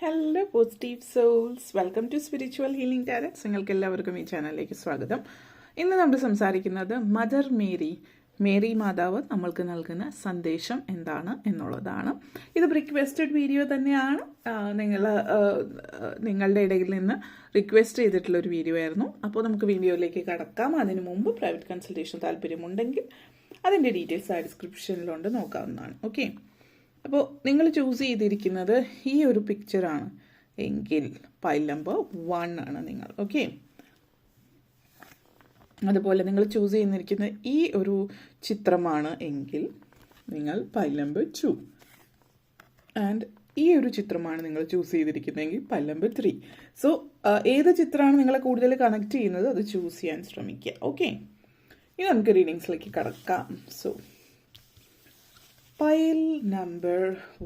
Hello positive souls, welcome to Spiritual Healing Tarots. നിങ്ങൾക്ക് എല്ലാവർക്കും ഈ ചാനലിലേക്ക് സ്വാഗതം. ഇന്ന് നമ്മൾ സംസാരിക്കുന്നത് മദർ മേരി മാതാവ് നമ്മൾക്ക് നൽകുന്ന സന്ദേശം എന്താണ് എന്നുള്ളതാണ്. ഇത് റിക്വസ്റ്റഡ് വീഡിയോ തന്നെയാണ്. നിങ്ങളുടെ ഇടയിൽ നിന്ന് റിക്വസ്റ്റ് ചെയ്തിട്ടുള്ളൊരു വീഡിയോ ആയിരുന്നു. അപ്പോൾ നമുക്ക് വീഡിയോയിലേക്ക് കടക്കാം. അതിനു മുമ്പ് പ്രൈവറ്റ് കൺസൾട്ടേഷൻ താല്പര്യമുണ്ടെങ്കിൽ അതിൻ്റെ ഡീറ്റെയിൽസ് ആ ഡിസ്ക്രിപ്ഷനിലുണ്ട്, നോക്കാവുന്നതാണ്. ഓക്കെ, അപ്പോൾ നിങ്ങൾ ചൂസ് ചെയ്തിരിക്കുന്നത് ഈ ഒരു പിക്ചറാണ് എങ്കിൽ പൈൽ നമ്പർ 1 ആണ് നിങ്ങൾ. ഓക്കെ, അതുപോലെ നിങ്ങൾ ചൂസ് ചെയ്തിരിക്കുന്ന ഈ ഒരു ചിത്രമാണ് എങ്കിൽ നിങ്ങൾ പൈൽ നമ്പർ 2, ആൻഡ് ഈ ഒരു ചിത്രമാണ് നിങ്ങൾ ചൂസ് ചെയ്തിരിക്കുന്നതെങ്കിൽ പൈൽ നമ്പർ 3. സോ ഏത് ചിത്രമാണ് നിങ്ങളെ കൂടുതൽ കണക്ട് ചെയ്യുന്നത് അത് ചൂസ് ചെയ്യാൻ ശ്രമിക്കുക. ഓക്കെ, ഇനി നമുക്ക് റീഡിങ്സിലേക്ക് കടക്കാം. സോ പൈൽ നമ്പർ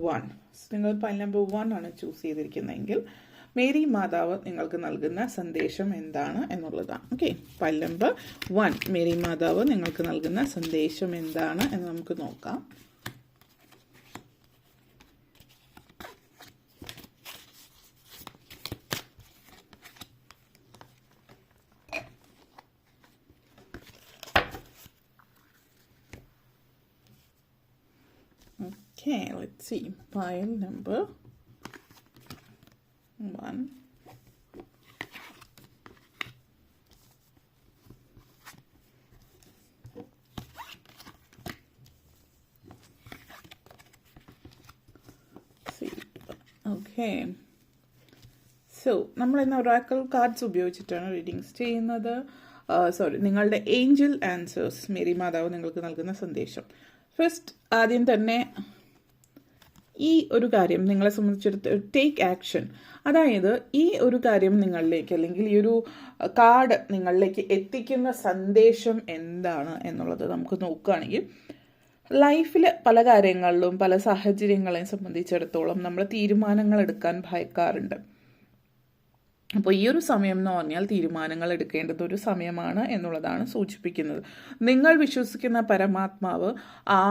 1, നിങ്ങൾ പൈൽ നമ്പർ 1 ആണ് ചൂസ് ചെയ്തിരിക്കുന്നതെങ്കിൽ മേരി മാതാവ് നിങ്ങൾക്ക് നൽകുന്ന സന്ദേശം എന്താണ് എന്നുള്ളതാണ്. ഓക്കെ, പൈൽ നമ്പർ 1 മേരി മാതാവ് നിങ്ങൾക്ക് നൽകുന്ന സന്ദേശം എന്താണ് എന്ന് നമുക്ക് നോക്കാം. Okay, let's see. Pile number 1. See. Okay. So, നമ്മൾ ഇന്ന് ഒറാക്കിൾ കാർഡ്സ് ഉപയോഗിച്ചിട്ടാണ് റീഡിങ്സ് ചെയ്യുന്നത്. നിങ്ങളുടെ ഏഞ്ചൽ ആൻസേഴ്സ് മേരി മാതാവ് നിങ്ങൾക്ക് നൽകുന്ന സന്ദേശം. ഫസ്റ്റ്, ആദ്യം തന്നെ ഈ ഒരു കാര്യം നിങ്ങളെ സംബന്ധിച്ചിടത്തോളം ടേക്ക് ആക്ഷൻ. അതായത് ഈ ഒരു കാര്യം നിങ്ങളിലേക്ക്, അല്ലെങ്കിൽ ഈ ഒരു കാർഡ് നിങ്ങളിലേക്ക് എത്തിക്കുന്ന സന്ദേശം എന്താണ് എന്നുള്ളത് നമുക്ക് നോക്കുകയാണെങ്കിൽ, ലൈഫിൽ പല കാര്യങ്ങളിലും പല സാഹചര്യങ്ങളെയും സംബന്ധിച്ചിടത്തോളം നമ്മൾ തീരുമാനങ്ങൾ എടുക്കാൻ ഭയക്കാറുണ്ട്. അപ്പോൾ ഈ ഒരു സമയം എന്ന് പറഞ്ഞാൽ തീരുമാനങ്ങൾ എടുക്കേണ്ടത് ഒരു സമയമാണ് എന്നുള്ളതാണ് സൂചിപ്പിക്കുന്നത്. നിങ്ങൾ വിശ്വസിക്കുന്ന പരമാത്മാവ്, ആ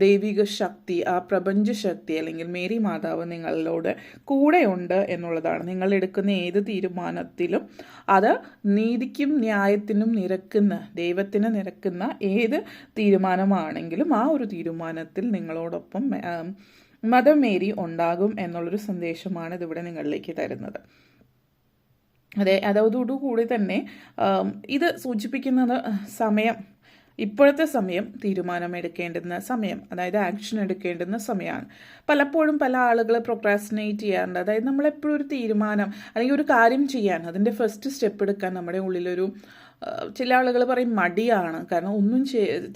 ദൈവിക ശക്തി, ആ പ്രപഞ്ച ശക്തി അല്ലെങ്കിൽ മേരി മാതാവ് നിങ്ങളോട് കൂടെയുണ്ട് എന്നുള്ളതാണ്. നിങ്ങൾ എടുക്കുന്ന ഏത് തീരുമാനത്തിലും അത് നീതിക്കും ന്യായത്തിനും നിരക്കുന്ന, ദൈവത്തിന് നിരക്കുന്ന ഏത് തീരുമാനമാണെങ്കിലും ആ ഒരു തീരുമാനത്തിൽ നിങ്ങളോടൊപ്പം മദർ മേരി ഉണ്ടാകും എന്നുള്ളൊരു സന്ദേശമാണ് ഇതിവിടെ നിങ്ങളിലേക്ക് തരുന്നത്. അതോടുകൂടി തന്നെ ഇത് സൂചിപ്പിക്കുന്നത് സമയം, ഇപ്പോഴത്തെ സമയം തീരുമാനമെടുക്കേണ്ടുന്ന സമയം, അതായത് ആക്ഷൻ എടുക്കേണ്ടുന്ന സമയമാണ്. പലപ്പോഴും പല ആളുകൾ പ്രൊക്രാസ്റ്റിനേറ്റ് ചെയ്യാറുണ്ട്. അതായത് നമ്മളെപ്പോഴും ഒരു തീരുമാനം അല്ലെങ്കിൽ ഒരു കാര്യം ചെയ്യാൻ, അതിൻ്റെ ഫസ്റ്റ് സ്റ്റെപ്പ് എടുക്കാൻ നമ്മുടെ ഉള്ളിലൊരു, ചില ആളുകൾ പറയും മടിയാണ്, കാരണം ഒന്നും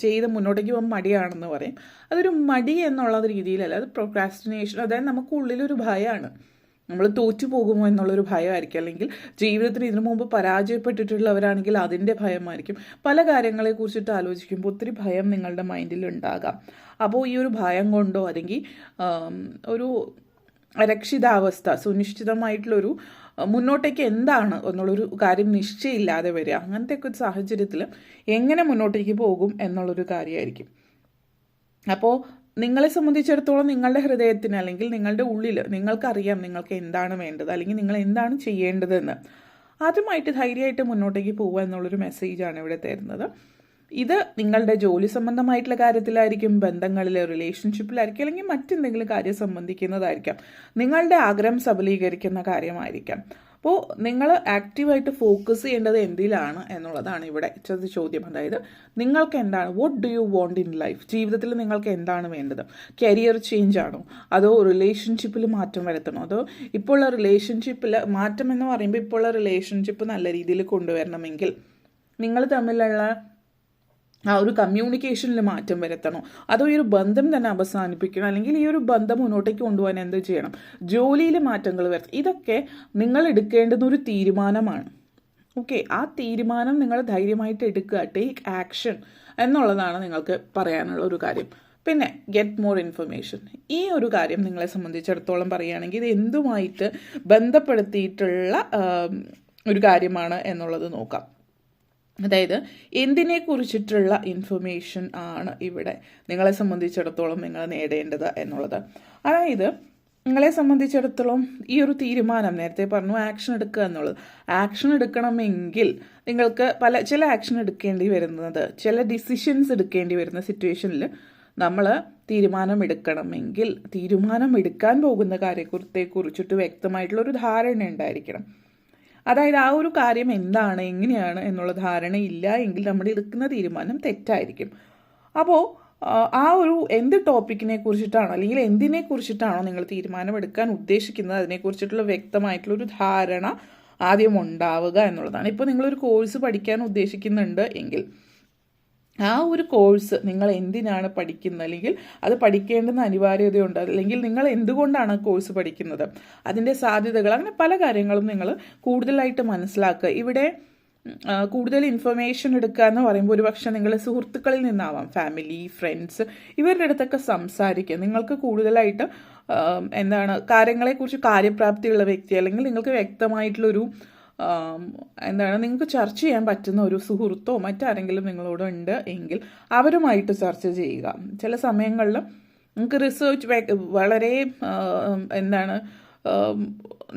ചെയ്ത് മുന്നോട്ടേക്ക് പോകാൻ മടിയാണെന്ന് പറയും. അതൊരു മടി എന്നുള്ള രീതിയിലല്ല, അത് പ്രൊക്രാസ്റ്റിനേഷൻ, അതായത് നമുക്ക് ഉള്ളിലൊരു ഭയമാണ്. നമ്മൾ തോറ്റു പോകുമോ എന്നുള്ളൊരു ഭയമായിരിക്കും, അല്ലെങ്കിൽ ജീവിതത്തിൽ ഇതിനു മുമ്പ് പരാജയപ്പെട്ടിട്ടുള്ളവരാണെങ്കിൽ അതിൻ്റെ ഭയമായിരിക്കും. പല കാര്യങ്ങളെ കുറിച്ചിട്ട് ആലോചിക്കുമ്പോൾ ഒത്തിരി ഭയം നിങ്ങളുടെ മൈൻഡിൽ ഉണ്ടാകാം. അപ്പോൾ ഈ ഒരു ഭയം കൊണ്ടോ അല്ലെങ്കിൽ ഒരു അരക്ഷിതാവസ്ഥ, സുനിശ്ചിതമായിട്ടുള്ളൊരു മുന്നോട്ടേക്ക് എന്താണ് എന്നുള്ളൊരു കാര്യം നിശ്ചയമില്ലാതെ വരിക, അങ്ങനത്തെയൊക്കെ ഒരു സാഹചര്യത്തിൽ എങ്ങനെ മുന്നോട്ടേക്ക് പോകും എന്നുള്ളൊരു കാര്യമായിരിക്കും. അപ്പോൾ നിങ്ങളെ സംബന്ധിച്ചിടത്തോളം നിങ്ങളുടെ ഹൃദയത്തിന് അല്ലെങ്കിൽ നിങ്ങളുടെ ഉള്ളിൽ നിങ്ങൾക്കറിയാം നിങ്ങൾക്ക് എന്താണ് വേണ്ടത്, അല്ലെങ്കിൽ നിങ്ങൾ എന്താണ് ചെയ്യേണ്ടതെന്ന്. ആദ്യമായിട്ട് ധൈര്യമായിട്ട് മുന്നോട്ടേക്ക് പോകുക എന്നുള്ളൊരു മെസ്സേജാണ് ഇവിടെ തരുന്നത്. ഇത് നിങ്ങളുടെ ജോലി സംബന്ധമായിട്ടുള്ള കാര്യത്തിലായിരിക്കും, ബന്ധങ്ങളിലെ റിലേഷൻഷിപ്പിലായിരിക്കും, അല്ലെങ്കിൽ മറ്റെന്തെങ്കിലും കാര്യം സംബന്ധിക്കുന്നതായിരിക്കാം, നിങ്ങളുടെ ആഗ്രഹം സബലീകരിക്കുന്ന കാര്യമായിരിക്കാം. അപ്പോൾ നിങ്ങൾ ആക്റ്റീവായിട്ട് ഫോക്കസ് ചെയ്യേണ്ടത് എന്തിലാണ് എന്നുള്ളതാണ് ഇവിടെ ചോദ്യം. അതായത് നിങ്ങൾക്ക് എന്താണ്, what do you want in life, ജീവിതത്തിൽ നിങ്ങൾക്ക് എന്താണ് വേണ്ടത്? കരിയർ ചേഞ്ച് ആണോ, അതോ റിലേഷൻഷിപ്പിൽ മാറ്റം വരുത്തണോ, അതോ ഇപ്പോൾ ഉള്ള റിലേഷൻഷിപ്പിൽ മാറ്റം എന്ന് പറയുമ്പോൾ ഇപ്പോൾ ഉള്ള റിലേഷൻഷിപ്പ് നല്ല രീതിയിൽ കൊണ്ടുവരണമെങ്കിൽ നിങ്ങൾ തമ്മിലുള്ള ആ ഒരു കമ്മ്യൂണിക്കേഷനിൽ മാറ്റം വരുത്തണോ, അതോ ഈ ഒരു ബന്ധം തന്നെ അവസാനിപ്പിക്കണം, അല്ലെങ്കിൽ ഈ ഒരു ബന്ധം മുന്നോട്ടേക്ക് കൊണ്ടുപോകാൻ എന്ത് ചെയ്യണം, ജോലിയിൽ മാറ്റങ്ങൾ വരുത്തണം. ഇതൊക്കെ നിങ്ങൾ എടുക്കേണ്ടുന്ന ഒരു തീരുമാനമാണ്. ഓക്കെ, ആ തീരുമാനം നിങ്ങൾ ധൈര്യമായിട്ട് എടുക്കുക, ടേക്ക് ആക്ഷൻ എന്നുള്ളതാണ് നിങ്ങൾക്ക് പറയാനുള്ള ഒരു കാര്യം. പിന്നെ ഗെറ്റ് മോർ ഇൻഫർമേഷൻ, ഈ ഒരു കാര്യം നിങ്ങളെ സംബന്ധിച്ചിടത്തോളം പറയുകയാണെങ്കിൽ ഇത് എന്തുമായിട്ട് ബന്ധപ്പെടുത്തിയിട്ടുള്ള ഒരു കാര്യമാണ് എന്നുള്ളത് നോക്കാം. അതായത് എന്തിനെ കുറിച്ചിട്ടുള്ള ഇൻഫർമേഷൻ ആണ് ഇവിടെ നിങ്ങളെ സംബന്ധിച്ചിടത്തോളം നിങ്ങൾ നേടേണ്ടത് എന്നുള്ളത്. അതായത് നിങ്ങളെ സംബന്ധിച്ചിടത്തോളം ഈ ഒരു തീരുമാനം, നേരത്തെ പറഞ്ഞു ആക്ഷൻ എടുക്കുക എന്നുള്ളത്, ആക്ഷൻ എടുക്കണമെങ്കിൽ നിങ്ങൾക്ക് ചില ആക്ഷൻ എടുക്കേണ്ടി വരുന്നത്, ചില ഡിസിഷൻസ് എടുക്കേണ്ടി വരുന്ന സിറ്റുവേഷനിൽ നമ്മൾ തീരുമാനം എടുക്കാൻ പോകുന്ന കാര്യത്തെക്കുറിച്ചിട്ട് വ്യക്തമായിട്ടുള്ളൊരു ധാരണ ഉണ്ടായിരിക്കണം. അതായത് ആ ഒരു കാര്യം എന്താണ്, എങ്ങനെയാണ് എന്നുള്ള ധാരണ ഇല്ല എങ്കിൽ നമ്മൾ എടുക്കുന്ന തീരുമാനം തെറ്റായിരിക്കും. അപ്പോൾ ആ ഒരു എന്ത് ടോപ്പിക്കിനെ കുറിച്ചിട്ടാണോ അല്ലെങ്കിൽ എന്തിനെ കുറിച്ചിട്ടാണോ നിങ്ങൾ തീരുമാനമെടുക്കാൻ ഉദ്ദേശിക്കുന്നത് അതിനെക്കുറിച്ചിട്ടുള്ള വ്യക്തമായിട്ടുള്ളൊരു ധാരണ ആദ്യം ഉണ്ടാവുക എന്നുള്ളതാണ്. ഇപ്പോൾ നിങ്ങളൊരു കോഴ്സ് പഠിക്കാൻ ഉദ്ദേശിക്കുന്നുണ്ട് എങ്കിൽ ആ ഒരു കോഴ്സ് നിങ്ങൾ എന്തിനാണ് പഠിക്കുന്നത്, അല്ലെങ്കിൽ അത് പഠിക്കേണ്ടുന്ന അനിവാര്യതയുണ്ട്, അല്ലെങ്കിൽ നിങ്ങൾ എന്തുകൊണ്ടാണ് കോഴ്സ് പഠിക്കുന്നത്, അതിൻ്റെ സാധ്യതകൾ, അങ്ങനെ പല കാര്യങ്ങളും നിങ്ങൾ കൂടുതലായിട്ട് മനസ്സിലാക്കുക. ഇവിടെ കൂടുതൽ ഇൻഫർമേഷൻ എടുക്കുക എന്ന് പറയുമ്പോൾ ഒരുപക്ഷെ നിങ്ങളുടെ സുഹൃത്തുക്കളിൽ നിന്നാവാം, ഫാമിലി, ഫ്രണ്ട്സ്, ഇവരുടെ അടുത്തൊക്കെ സംസാരിക്കുക. നിങ്ങൾക്ക് കൂടുതലായിട്ട് കാര്യങ്ങളെക്കുറിച്ച് കാര്യപ്രാപ്തിയുള്ള വ്യക്തി, അല്ലെങ്കിൽ നിങ്ങൾക്ക് വ്യക്തമായിട്ടുള്ളൊരു നിങ്ങൾക്ക് ചർച്ച ചെയ്യാൻ പറ്റുന്ന ഒരു സുഹൃത്തോ മറ്റാരെങ്കിലും നിങ്ങളോടുണ്ട് എങ്കിൽ അവരുമായിട്ട് ചർച്ച ചെയ്യുക. ചില സമയങ്ങളിൽ നിങ്ങൾക്ക് റിസർച്ച് വളരെ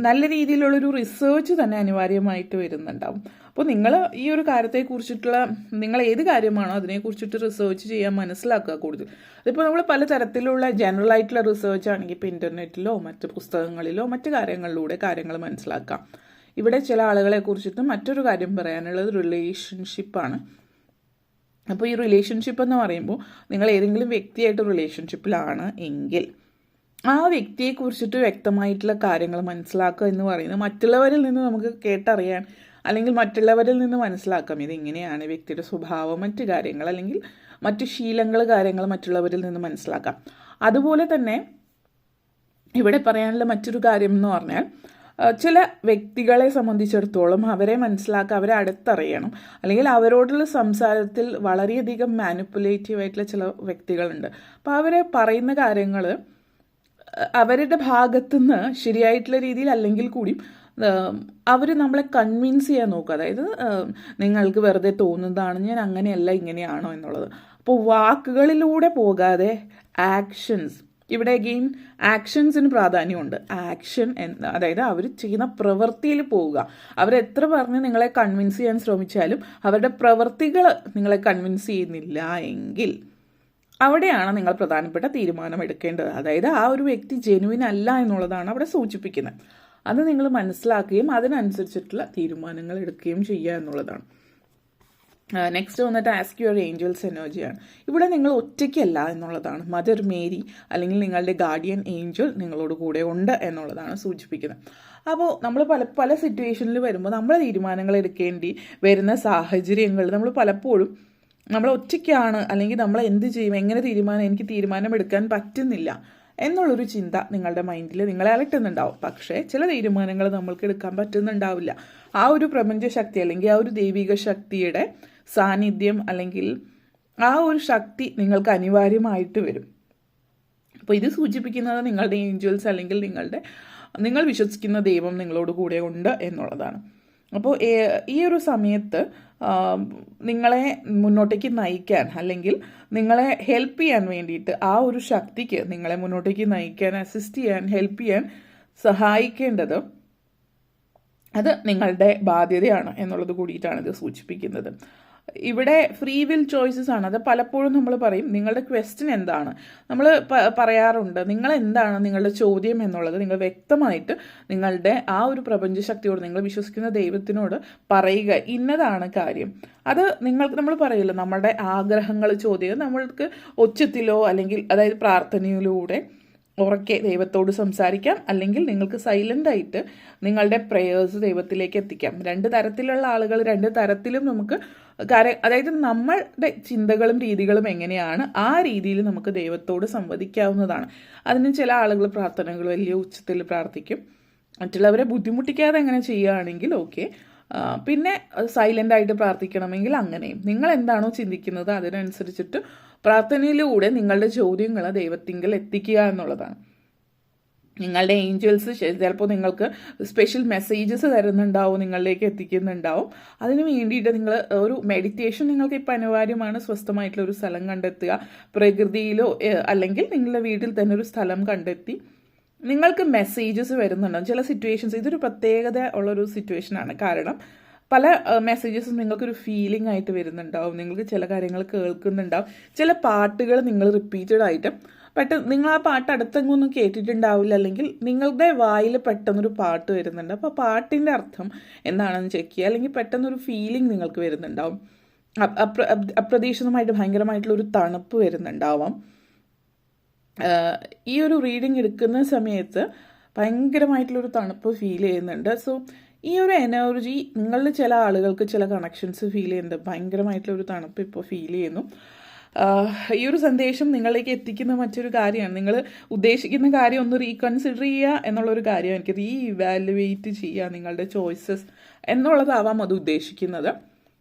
നല്ല രീതിയിലുള്ളൊരു റിസർച്ച് തന്നെ അനിവാര്യമായിട്ട് വരുന്നുണ്ടാവും. അപ്പോൾ നിങ്ങൾ ഈ ഒരു കാര്യത്തെക്കുറിച്ചിട്ടുള്ള നിങ്ങൾ ഏത് കാര്യമാണോ അതിനെക്കുറിച്ചിട്ട് റിസർച്ച് ചെയ്യാൻ മനസ്സിലാക്കുക കൂടുതൽ. അതിപ്പോൾ നമ്മൾ പല തരത്തിലുള്ള ജനറൽ ആയിട്ടുള്ള റിസർച്ച് ആണെങ്കിൽ ഇപ്പോൾ ഇൻ്റർനെറ്റിലോ മറ്റ് പുസ്തകങ്ങളിലോ മറ്റു കാര്യങ്ങളിലൂടെ കാര്യങ്ങൾ മനസ്സിലാക്കാം. ഇവിടെ ചില ആളുകളെ കുറിച്ചിട്ട് മറ്റൊരു കാര്യം പറയാനുള്ളത് റിലേഷൻഷിപ്പാണ്. അപ്പോൾ ഈ റിലേഷൻഷിപ്പ് എന്ന് പറയുമ്പോൾ നിങ്ങൾ ഏതെങ്കിലും വ്യക്തിയായിട്ട് റിലേഷൻഷിപ്പിലാണ് എങ്കിൽ ആ വ്യക്തിയെക്കുറിച്ചിട്ട് വ്യക്തമായിട്ടുള്ള കാര്യങ്ങൾ മനസ്സിലാക്കുക എന്ന് പറയുന്നത് മറ്റുള്ളവരിൽ നിന്ന് നമുക്ക് കേട്ടറിയാൻ അല്ലെങ്കിൽ മറ്റുള്ളവരിൽ നിന്ന് മനസ്സിലാക്കാം ഇതെങ്ങനെയാണ് വ്യക്തിയുടെ സ്വഭാവം, മറ്റു കാര്യങ്ങൾ, അല്ലെങ്കിൽ മറ്റു ശീലങ്ങൾ, കാര്യങ്ങൾ മറ്റുള്ളവരിൽ നിന്ന് മനസ്സിലാക്കാം. അതുപോലെ തന്നെ ഇവിടെ പറയാനുള്ള മറ്റൊരു കാര്യം എന്ന് പറഞ്ഞാൽ ചില വ്യക്തികളെ സംബന്ധിച്ചിടത്തോളം അവരെ മനസ്സിലാക്കുക, അവരെ അടുത്തറിയണം, അല്ലെങ്കിൽ അവരോടുള്ള സംസാരത്തിൽ വളരെയധികം മാനിപ്പുലേറ്റീവ് ആയിട്ടുള്ള ചില വ്യക്തികളുണ്ട്. അപ്പോൾ അവരെ പറയുന്ന കാര്യങ്ങൾ അവരുടെ ഭാഗത്തുനിന്ന് ശരിയായിട്ടുള്ള രീതിയിൽ അല്ലെങ്കിൽ കൂടിയും അവർ നമ്മളെ കൺവിൻസ് ചെയ്യാൻ നോക്കുക. അതായത് നിങ്ങൾക്ക് വെറുതെ തോന്നുന്നതാണ്, ഞാൻ അങ്ങനെയല്ല ഇങ്ങനെയാണോ എന്നുള്ളത്. അപ്പോൾ വാക്കുകളിലൂടെ പോകാതെ ആക്ഷൻസ്, ഇവിടെ അഗെയിൻ ആക്ഷൻസിന് പ്രാധാന്യമുണ്ട്. ആക്ഷൻ അതായത് അവർ ചെയ്യുന്ന പ്രവൃത്തിയിൽ പോവുക. അവരെത്ര പറഞ്ഞ് നിങ്ങളെ കൺവിൻസ് ചെയ്യാൻ ശ്രമിച്ചാലും അവരുടെ പ്രവൃത്തികൾ നിങ്ങളെ കൺവിൻസ് ചെയ്യുന്നില്ല എങ്കിൽ അവിടെയാണ് നിങ്ങൾ പ്രധാനപ്പെട്ട തീരുമാനം എടുക്കേണ്ടത്. അതായത് ആ ഒരു വ്യക്തി ജെനുവിൻ അല്ല എന്നുള്ളതാണ് അവിടെ സൂചിപ്പിക്കുന്നത്. അത് നിങ്ങൾ മനസ്സിലാക്കുകയും അതിനനുസരിച്ചിട്ടുള്ള തീരുമാനങ്ങൾ എടുക്കുകയും ചെയ്യുക എന്നുള്ളതാണ്. നെക്സ്റ്റ് വന്നിട്ട് ആസ്ക് യുവർ ഏഞ്ചൽസ് എനർജിയാണ്. ഇവിടെ നിങ്ങൾ ഒറ്റയ്ക്കല്ല എന്നുള്ളതാണ്. മദർ മേരി അല്ലെങ്കിൽ നിങ്ങളുടെ ഗാർഡിയൻ ഏഞ്ചൽ നിങ്ങളോട് കൂടെ ഉണ്ട് എന്നുള്ളതാണ് സൂചിപ്പിക്കുന്നത്. അപ്പോൾ നമ്മൾ പല സിറ്റുവേഷനിൽ വരുമ്പോൾ നമ്മൾ തീരുമാനങ്ങൾ എടുക്കേണ്ടി വരുന്ന സാഹചര്യങ്ങൾ നമ്മൾ പലപ്പോഴും നമ്മൾ ഒറ്റയ്ക്കാണ്, അല്ലെങ്കിൽ നമ്മൾ എന്ത് ചെയ്യും, എനിക്ക് തീരുമാനം എടുക്കാൻ പറ്റുന്നില്ല എന്നുള്ളൊരു ചിന്ത നിങ്ങളുടെ മൈൻഡിൽ നിങ്ങളെ അലട്ടുന്നുണ്ടാവും. പക്ഷേ ചില തീരുമാനങ്ങൾ നമ്മൾക്ക് എടുക്കാൻ പറ്റുന്നുണ്ടാവില്ല. ആ ഒരു പ്രപഞ്ച ശക്തി അല്ലെങ്കിൽ ആ ഒരു ദൈവിക ശക്തിയുടെ സാന്നിധ്യം അല്ലെങ്കിൽ ആ ഒരു ശക്തി നിങ്ങൾക്ക് അനിവാര്യമായിട്ട് വരും. അപ്പോൾ ഇത് സൂചിപ്പിക്കുന്നത് നിങ്ങളുടെ ഏഞ്ചൽസ് അല്ലെങ്കിൽ നിങ്ങൾ വിശ്വസിക്കുന്ന ദൈവം നിങ്ങളോട് കൂടെ ഉണ്ട് എന്നുള്ളതാണ്. അപ്പോൾ ഈ ഒരു സമയത്ത് നിങ്ങളെ മുന്നോട്ടേക്ക് നയിക്കാൻ അല്ലെങ്കിൽ നിങ്ങളെ ഹെൽപ്പ് ചെയ്യാൻ വേണ്ടിയിട്ട് ആ ഒരു ശക്തിക്ക് നിങ്ങളെ മുന്നോട്ടേക്ക് നയിക്കാൻ, അസിസ്റ്റ് ചെയ്യാൻ, ഹെൽപ്പ് ചെയ്യാൻ സഹായിക്കേണ്ടത് അത് നിങ്ങളുടെ ബാധ്യതയാണ് എന്നുള്ളത് കൂടിയിട്ടാണ് ഇത് സൂചിപ്പിക്കുന്നത്. ഇവിടെ ഫ്രീ വിൽ ചോയ്സസ് ആണ്. അത് പലപ്പോഴും നമ്മൾ പറയും നിങ്ങളുടെ ക്വസ്റ്റ്യൻ എന്താണ്, നമ്മൾ പറയാറുണ്ട് നിങ്ങൾ എന്താണ് നിങ്ങളുടെ ചോദ്യം എന്നുള്ളത് നിങ്ങൾ വ്യക്തമായിട്ട് നിങ്ങളുടെ ആ ഒരു പ്രപഞ്ചശക്തിയോട്, നിങ്ങൾ വിശ്വസിക്കുന്ന ദൈവത്തിനോട് പറയുക, ഇന്നതാണ് കാര്യം. അത് നമ്മൾ പറയില്ല നമ്മുടെ ആഗ്രഹങ്ങൾ ചോദ്യം നമ്മൾക്ക് ഒച്ചത്തിലോ അല്ലെങ്കിൽ അതായത് പ്രാർത്ഥനയിലൂടെ ഉറക്കെ ദൈവത്തോട് സംസാരിക്കാം, അല്ലെങ്കിൽ നിങ്ങൾക്ക് സൈലൻ്റായിട്ട് നിങ്ങളുടെ പ്രേയേഴ്സ് ദൈവത്തിലേക്ക് എത്തിക്കാം. രണ്ട് തരത്തിലുള്ള ആളുകൾ രണ്ട് തരത്തിലും നമുക്ക് അതായത് നമ്മളുടെ ചിന്തകളും രീതികളും എങ്ങനെയാണ് ആ രീതിയിൽ നമുക്ക് ദൈവത്തോട് സംവദിക്കാവുന്നതാണ്. അതിന് ചില ആളുകൾ പ്രാർത്ഥനകൾ വലിയ ഉച്ചത്തിൽ പ്രാർത്ഥിക്കും, മറ്റുള്ളവരെ ബുദ്ധിമുട്ടിക്കാതെ എങ്ങനെ ചെയ്യുകയാണെങ്കിൽ ഓക്കെ. പിന്നെ സൈലൻ്റായിട്ട് പ്രാർത്ഥിക്കണമെങ്കിൽ അങ്ങനെയും നിങ്ങൾ എന്താണോ ചിന്തിക്കുന്നത് അതിനനുസരിച്ചിട്ട് പ്രാർത്ഥനയിലൂടെ നിങ്ങളുടെ ചോദ്യങ്ങൾ ദൈവത്തിങ്കൽ എത്തിക്കുക എന്നുള്ളതാണ്. നിങ്ങളുടെ ഏഞ്ചൽസ് ചിലപ്പോൾ നിങ്ങൾക്ക് സ്പെഷ്യൽ മെസ്സേജസ് തരുന്നുണ്ടാവും, നിങ്ങളിലേക്ക് എത്തിക്കുന്നുണ്ടാവും. അതിന് വേണ്ടിയിട്ട് നിങ്ങൾ ഒരു മെഡിറ്റേഷൻ നിങ്ങൾക്ക് ഇപ്പോൾ അനിവാര്യമാണ്. സ്വസ്ഥമായിട്ടുള്ള ഒരു സ്ഥലം കണ്ടെത്തുക, പ്രകൃതിയിലോ അല്ലെങ്കിൽ നിങ്ങളുടെ വീട്ടിൽ തന്നെ ഒരു സ്ഥലം കണ്ടെത്തി നിങ്ങൾക്ക് മെസ്സേജസ് വരുന്നുണ്ടാവും ചില സിറ്റുവേഷൻസ്. ഇതൊരു പ്രത്യേകത ഉള്ളൊരു സിറ്റുവേഷനാണ്. കാരണം പല മെസ്സേജസും നിങ്ങൾക്കൊരു ഫീലിംഗ് ആയിട്ട് വരുന്നുണ്ടാവും. നിങ്ങൾക്ക് ചില കാര്യങ്ങൾ കേൾക്കുന്നുണ്ടാവും. ചില പാട്ടുകൾ നിങ്ങൾ റിപ്പീറ്റഡ് ആയിട്ട് നിങ്ങൾ ആ പാട്ട് അടുത്തെങ്ങൊന്നും കേട്ടിട്ടുണ്ടാവില്ല, അല്ലെങ്കിൽ നിങ്ങളുടെ വായിൽ പെട്ടെന്നൊരു പാട്ട് വരുന്നുണ്ട്. അപ്പോൾ പാട്ടിൻ്റെ അർത്ഥം എന്താണെന്ന് ചെക്ക് ചെയ്യുക. അല്ലെങ്കിൽ പെട്ടെന്നൊരു ഫീലിംഗ് നിങ്ങൾക്ക് വരുന്നുണ്ടാവും. അപ്രതീക്ഷിതമായിട്ട് ഭയങ്കരമായിട്ടുള്ള ഒരു തണുപ്പ് വരുന്നുണ്ടാവാം. ഈ ഒരു റീഡിങ് എടുക്കുന്ന സമയത്ത് ഭയങ്കരമായിട്ടുള്ളൊരു തണുപ്പ് ഫീൽ ചെയ്യുന്നുണ്ട്. സോ ഈ ഒരു എനർജി നിങ്ങളിൽ ചില ആളുകൾക്ക് ചില കണക്ഷൻസ് ഫീൽ ചെയ്യുന്നുണ്ട്. ഭയങ്കരമായിട്ടുള്ളൊരു തണുപ്പ് ഇപ്പോൾ ഫീൽ ചെയ്യുന്നു. ഈ ഒരു സന്ദേശം നിങ്ങളിലേക്ക് എത്തിക്കുന്ന മറ്റൊരു കാര്യമാണ്. നിങ്ങൾ ഉദ്ദേശിക്കുന്ന കാര്യം ഒന്ന് റീകൺസിഡർ ചെയ്യുക എന്നുള്ളൊരു കാര്യം, എനിക്ക് റീഇവാലുവേറ്റ് ചെയ്യുക നിങ്ങളുടെ ചോയ്സസ് എന്നുള്ളതാവാം അത് ഉദ്ദേശിക്കുന്നത്.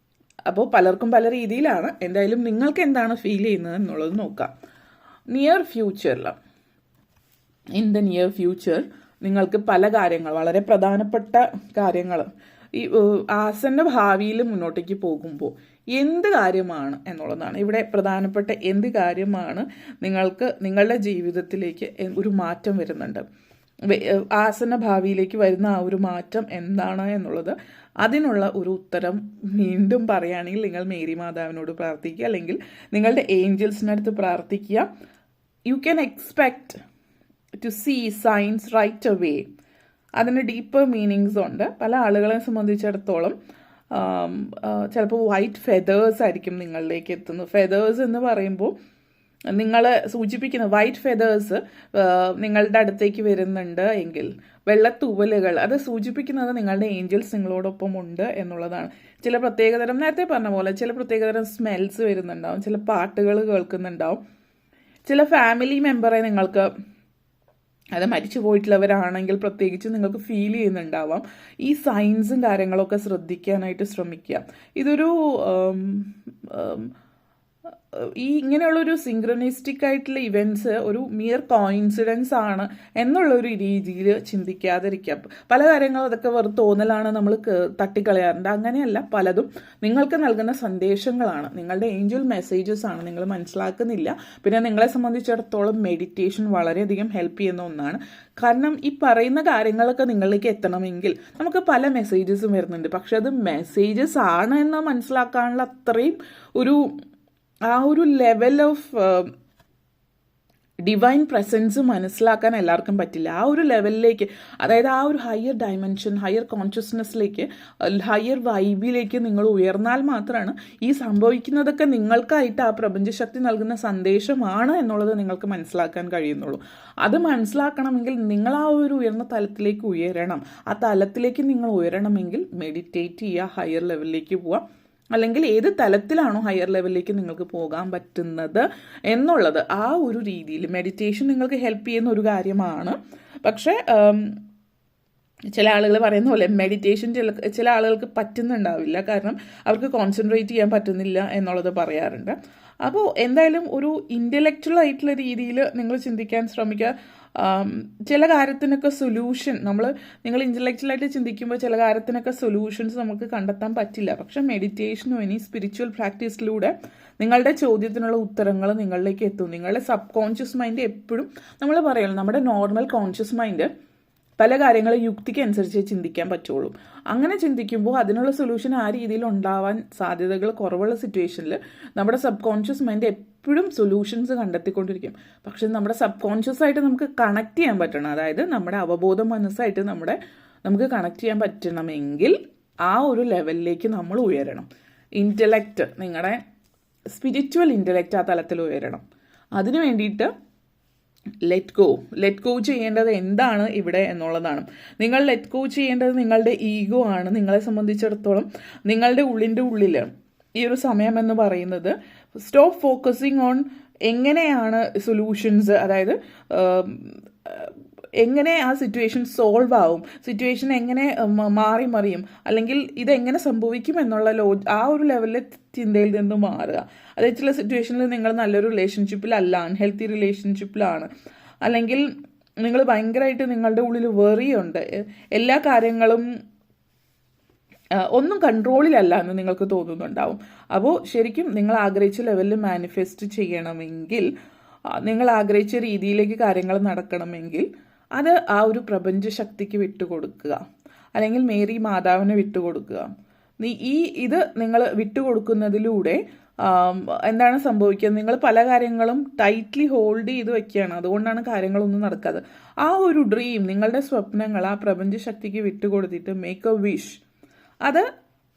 അപ്പോൾ പലർക്കും പല രീതിയിലാണ്. എന്തായാലും നിങ്ങൾക്ക് എന്താണ് ഫീൽ ചെയ്യുന്നത് എന്നുള്ളത് നോക്കാം. നിയർ ഫ്യൂച്ചറിൽ, ഇൻ ദ നിയർ ഫ്യൂച്ചർ നിങ്ങൾക്ക് പല കാര്യങ്ങൾ, വളരെ പ്രധാനപ്പെട്ട കാര്യങ്ങൾ, ഈ ആസന്ന ഭാവിയിൽ മുന്നോട്ടേക്ക് പോകുമ്പോൾ എന്ത് കാര്യമാണ് എന്നുള്ളതാണ് ഇവിടെ പ്രധാനപ്പെട്ട. എന്ത് കാര്യമാണ് നിങ്ങൾക്ക് നിങ്ങളുടെ ജീവിതത്തിലേക്ക് ഒരു മാറ്റം വരുന്നുണ്ട്, ആസന്ന ഭാവിയിലേക്ക് വരുന്ന ആ ഒരു മാറ്റം എന്താണ് എന്നുള്ളത്, അതിനുള്ള ഒരു ഉത്തരം വീണ്ടും പറയുകയാണെങ്കിൽ നിങ്ങൾ മേരി മാതാവിനോട് പ്രാർത്ഥിക്കുക, അല്ലെങ്കിൽ നിങ്ങളുടെ ഏഞ്ചൽസിനടുത്ത് പ്രാർത്ഥിക്കുക. You can expect to see signs right away. അതിന് ഡീപ്പർ മീനിങ്സ് ഉണ്ട്. പല ആളുകളെ സംബന്ധിച്ചിടത്തോളം ചിലപ്പോൾ വൈറ്റ് ഫെതേഴ്സ് ആയിരിക്കും നിങ്ങളിലേക്ക് എത്തുന്നത്. ഫെതേഴ്സ് എന്ന് പറയുമ്പോൾ നിങ്ങൾ സൂചിപ്പിക്കുന്ന വൈറ്റ് ഫെതേഴ്സ് നിങ്ങളുടെ അടുത്തേക്ക് വരുന്നുണ്ട് എങ്കിൽ, വെള്ളത്തൂവലുകൾ, അത് സൂചിപ്പിക്കുന്നത് നിങ്ങളുടെ ഏഞ്ചൽസ് നിങ്ങളോടൊപ്പം ഉണ്ട് എന്നുള്ളതാണ്. ചില പ്രത്യേകതരം, നേരത്തെ പറഞ്ഞ പോലെ ചില പ്രത്യേകതരം സ്മെൽസ് വരുന്നുണ്ടാവും, ചില പാട്ടുകൾ കേൾക്കുന്നുണ്ടാവും, ചില ഫാമിലി മെമ്പറെ നിങ്ങൾക്ക്, അത് മരിച്ചു പോയിട്ടുള്ളവരാണെങ്കിൽ പ്രത്യേകിച്ച് നിങ്ങൾക്ക് ഫീൽ ചെയ്യുന്നുണ്ടാവാം. ഈ സൈൻസും കാര്യങ്ങളൊക്കെ ശ്രദ്ധിക്കാനായിട്ട് ശ്രമിക്കുക. ഇതൊരു ഈ ഇങ്ങനെയുള്ളൊരു സിങ്ക്രണിസ്റ്റിക് ആയിട്ടുള്ള ഇവൻറ്റ്സ് ഒരു മിയർ കോയിൻസിഡൻസ് ആണ് എന്നുള്ളൊരു രീതിയിൽ ചിന്തിക്കാതിരിക്കുക. പല കാര്യങ്ങളും അതൊക്കെ വെറുതെ തോന്നലാണ്, നമ്മൾ തട്ടിക്കളയാറുണ്ട്. അങ്ങനെയല്ല, പലതും നിങ്ങൾക്ക് നൽകുന്ന സന്ദേശങ്ങളാണ്, നിങ്ങളുടെ ഏഞ്ചൽ മെസ്സേജസ് ആണ്, നിങ്ങൾ മനസ്സിലാക്കുന്നില്ല. പിന്നെ നിങ്ങളെ സംബന്ധിച്ചിടത്തോളം മെഡിറ്റേഷൻ വളരെയധികം ഹെൽപ്പ് ചെയ്യുന്ന ഒന്നാണ്. കാരണം ഈ പറയുന്ന കാര്യങ്ങളൊക്കെ നിങ്ങളിലേക്ക് എത്തണമെങ്കിൽ നമുക്ക് പല മെസ്സേജസും വരുന്നുണ്ട്. പക്ഷെ അത് മെസ്സേജസ് ആണ് എന്ന് മനസ്സിലാക്കാനുള്ള അത്രയും ആ ഒരു ലെവൽ ഓഫ് ഡിവൈൻ പ്രസൻസ് മനസ്സിലാക്കാൻ എല്ലാവർക്കും പറ്റില്ല. ആ ഒരു ലെവലിലേക്ക്, അതായത് ആ ഒരു ഹയർ ഡയമെൻഷൻ, ഹയർ കോൺഷ്യസ്നെസ്സിലേക്ക്, ഹയർ വൈബിലേക്ക് നിങ്ങൾ ഉയർന്നാൽ മാത്രമാണ് ഈ സംഭവിക്കുന്നതൊക്കെ നിങ്ങൾക്കായിട്ട് ആ പ്രപഞ്ചശക്തി നൽകുന്ന സന്ദേശമാണ് എന്നുള്ളത് നിങ്ങൾക്ക് മനസ്സിലാക്കാൻ കഴിയുന്നുള്ളൂ. അത് മനസ്സിലാക്കണമെങ്കിൽ നിങ്ങൾ ആ ഒരു ഉയർന്ന തലത്തിലേക്ക് ഉയരണം. ആ തലത്തിലേക്ക് നിങ്ങൾ ഉയരണമെങ്കിൽ മെഡിറ്റേറ്റ് ചെയ്യുക, ഹയർ ലെവലിലേക്ക് പോവുക. അല്ലെങ്കിൽ ഏത് തലത്തിലാണോ ഹയർ ലെവലിലേക്ക് നിങ്ങൾക്ക് പോകാൻ പറ്റുന്നത് എന്നുള്ളത്, ആ ഒരു രീതിയിൽ മെഡിറ്റേഷൻ നിങ്ങൾക്ക് ഹെൽപ്പ് ചെയ്യുന്ന ഒരു കാര്യമാണ്. പക്ഷേ ചില ആളുകൾ പറയുന്ന പോലെ മെഡിറ്റേഷൻ ചില ആളുകൾക്ക് പറ്റുന്നുണ്ടാവില്ല, കാരണം അവർക്ക് കോൺസെൻട്രേറ്റ് ചെയ്യാൻ പറ്റുന്നില്ല എന്നുള്ളത് പറയാറുണ്ട്. അപ്പോൾ എന്തായാലും ഒരു ഇൻ്റലക്ച്വൽ ആയിട്ടുള്ള രീതിയിൽ നിങ്ങൾ ചിന്തിക്കാൻ ശ്രമിക്കുക. ചില കാര്യത്തിനൊക്കെ സൊല്യൂഷൻ നിങ്ങൾ ഇൻ്റലക്ച്വലായിട്ട് ചിന്തിക്കുമ്പോൾ ചില കാര്യത്തിനൊക്കെ സൊല്യൂഷൻസ് നമുക്ക് കണ്ടെത്താൻ പറ്റില്ല. പക്ഷെ മെഡിറ്റേഷനോ ഇനി സ്പിരിച്വൽ പ്രാക്ടീസിലൂടെ നിങ്ങളുടെ ചോദ്യത്തിനുള്ള ഉത്തരങ്ങൾ നിങ്ങളിലേക്ക് എത്തും. നിങ്ങളുടെ സബ് കോൺഷ്യസ് മൈൻഡ് എപ്പോഴും, നമ്മൾ പറയുമല്ലോ, നമ്മുടെ നോർമൽ കോൺഷ്യസ് മൈൻഡ് പല കാര്യങ്ങളും യുക്തിക്ക് അനുസരിച്ച് ചിന്തിക്കാൻ പറ്റുള്ളൂ. അങ്ങനെ ചിന്തിക്കുമ്പോൾ അതിനുള്ള സൊല്യൂഷൻ ആ രീതിയിൽ ഉണ്ടാവാൻ സാധ്യതകൾ കുറവുള്ള സിറ്റുവേഷനിൽ നമ്മുടെ സബ് കോൺഷ്യസ് മൈൻഡ് എപ്പോഴും സൊല്യൂഷൻസ് കണ്ടെത്തിക്കൊണ്ടിരിക്കും. പക്ഷെ നമ്മുടെ സബ് കോൺഷ്യസ് ആയിട്ട് നമുക്ക് കണക്ട് ചെയ്യാൻ പറ്റണം, അതായത് നമ്മുടെ അവബോധ മനസ്സായിട്ട് നമുക്ക് കണക്ട് ചെയ്യാൻ പറ്റണമെങ്കിൽ ആ ഒരു ലെവലിലേക്ക് നമ്മൾ ഉയരണം. ഇൻ്റലക്റ്റ്, നിങ്ങളുടെ സ്പിരിച്വൽ ഇൻ്റലക്റ്റ് ആ തലത്തിൽ ഉയരണം. അതിനു വേണ്ടിയിട്ട് ലെറ്റ് ഗോ ചെയ്യേണ്ടത് എന്താണ് ഇവിടെ എന്നുള്ളതാണ്. നിങ്ങൾ ലെറ്റ് ഗോ ചെയ്യേണ്ടത് നിങ്ങളുടെ ഈഗോ ആണ്. നിങ്ങളെ സംബന്ധിച്ചിടത്തോളം നിങ്ങളുടെ ഉള്ളിൽ ഈ ഒരു സമയം എന്ന് പറയുന്നത് സ്റ്റോപ്പ് ഫോക്കസിങ് ഓൺ എങ്ങനെയാണ് സൊല്യൂഷൻസ്, അതായത് എങ്ങനെ ആ സിറ്റുവേഷൻ സോൾവ് ആവും, സിറ്റുവേഷൻ എങ്ങനെ മാറി മറിയും, അല്ലെങ്കിൽ ഇതെങ്ങനെ സംഭവിക്കും എന്നുള്ള ആ ഒരു ലെവലിലെ ചിന്തയിൽ നിന്ന് മാറുക. അതായത് ചില സിറ്റുവേഷനിൽ നിങ്ങൾ നല്ലൊരു റിലേഷൻഷിപ്പിലല്ല, അൺഹെൽത്തി റിലേഷൻഷിപ്പിലാണ്, അല്ലെങ്കിൽ നിങ്ങൾ ഭയങ്കരമായിട്ട് നിങ്ങളുടെ ഉള്ളിൽ വെറിയുണ്ട്, എല്ലാ കാര്യങ്ങളും ഒന്നും കൺട്രോളിലല്ല എന്ന് നിങ്ങൾക്ക് തോന്നുന്നുണ്ടാവും. അപ്പോൾ ശരിക്കും നിങ്ങൾ ആഗ്രഹിച്ച ലെവലിൽ മാനിഫെസ്റ്റ് ചെയ്യണമെങ്കിൽ, നിങ്ങൾ ആഗ്രഹിച്ച രീതിയിലേക്ക് കാര്യങ്ങൾ നടക്കണമെങ്കിൽ അത് ആ ഒരു പ്രപഞ്ചശക്തിക്ക് വിട്ടുകൊടുക്കുക, അല്ലെങ്കിൽ മേരി മാതാവിന് വിട്ടുകൊടുക്കുക. ഇത് നിങ്ങൾ വിട്ടുകൊടുക്കുന്നതിലൂടെ എന്താണ് സംഭവിക്കുന്നത്? നിങ്ങൾ പല കാര്യങ്ങളും ടൈറ്റ്ലി ഹോൾഡ് ചെയ്ത് വെക്കുകയാണ്, അതുകൊണ്ടാണ് കാര്യങ്ങളൊന്നും നടക്കാതെ. ആ ഒരു ഡ്രീം, നിങ്ങളുടെ സ്വപ്നങ്ങൾ ആ പ്രപഞ്ചശക്തിക്ക് വിട്ടുകൊടുത്തിട്ട് മേക്ക് എ വിഷ്. അത്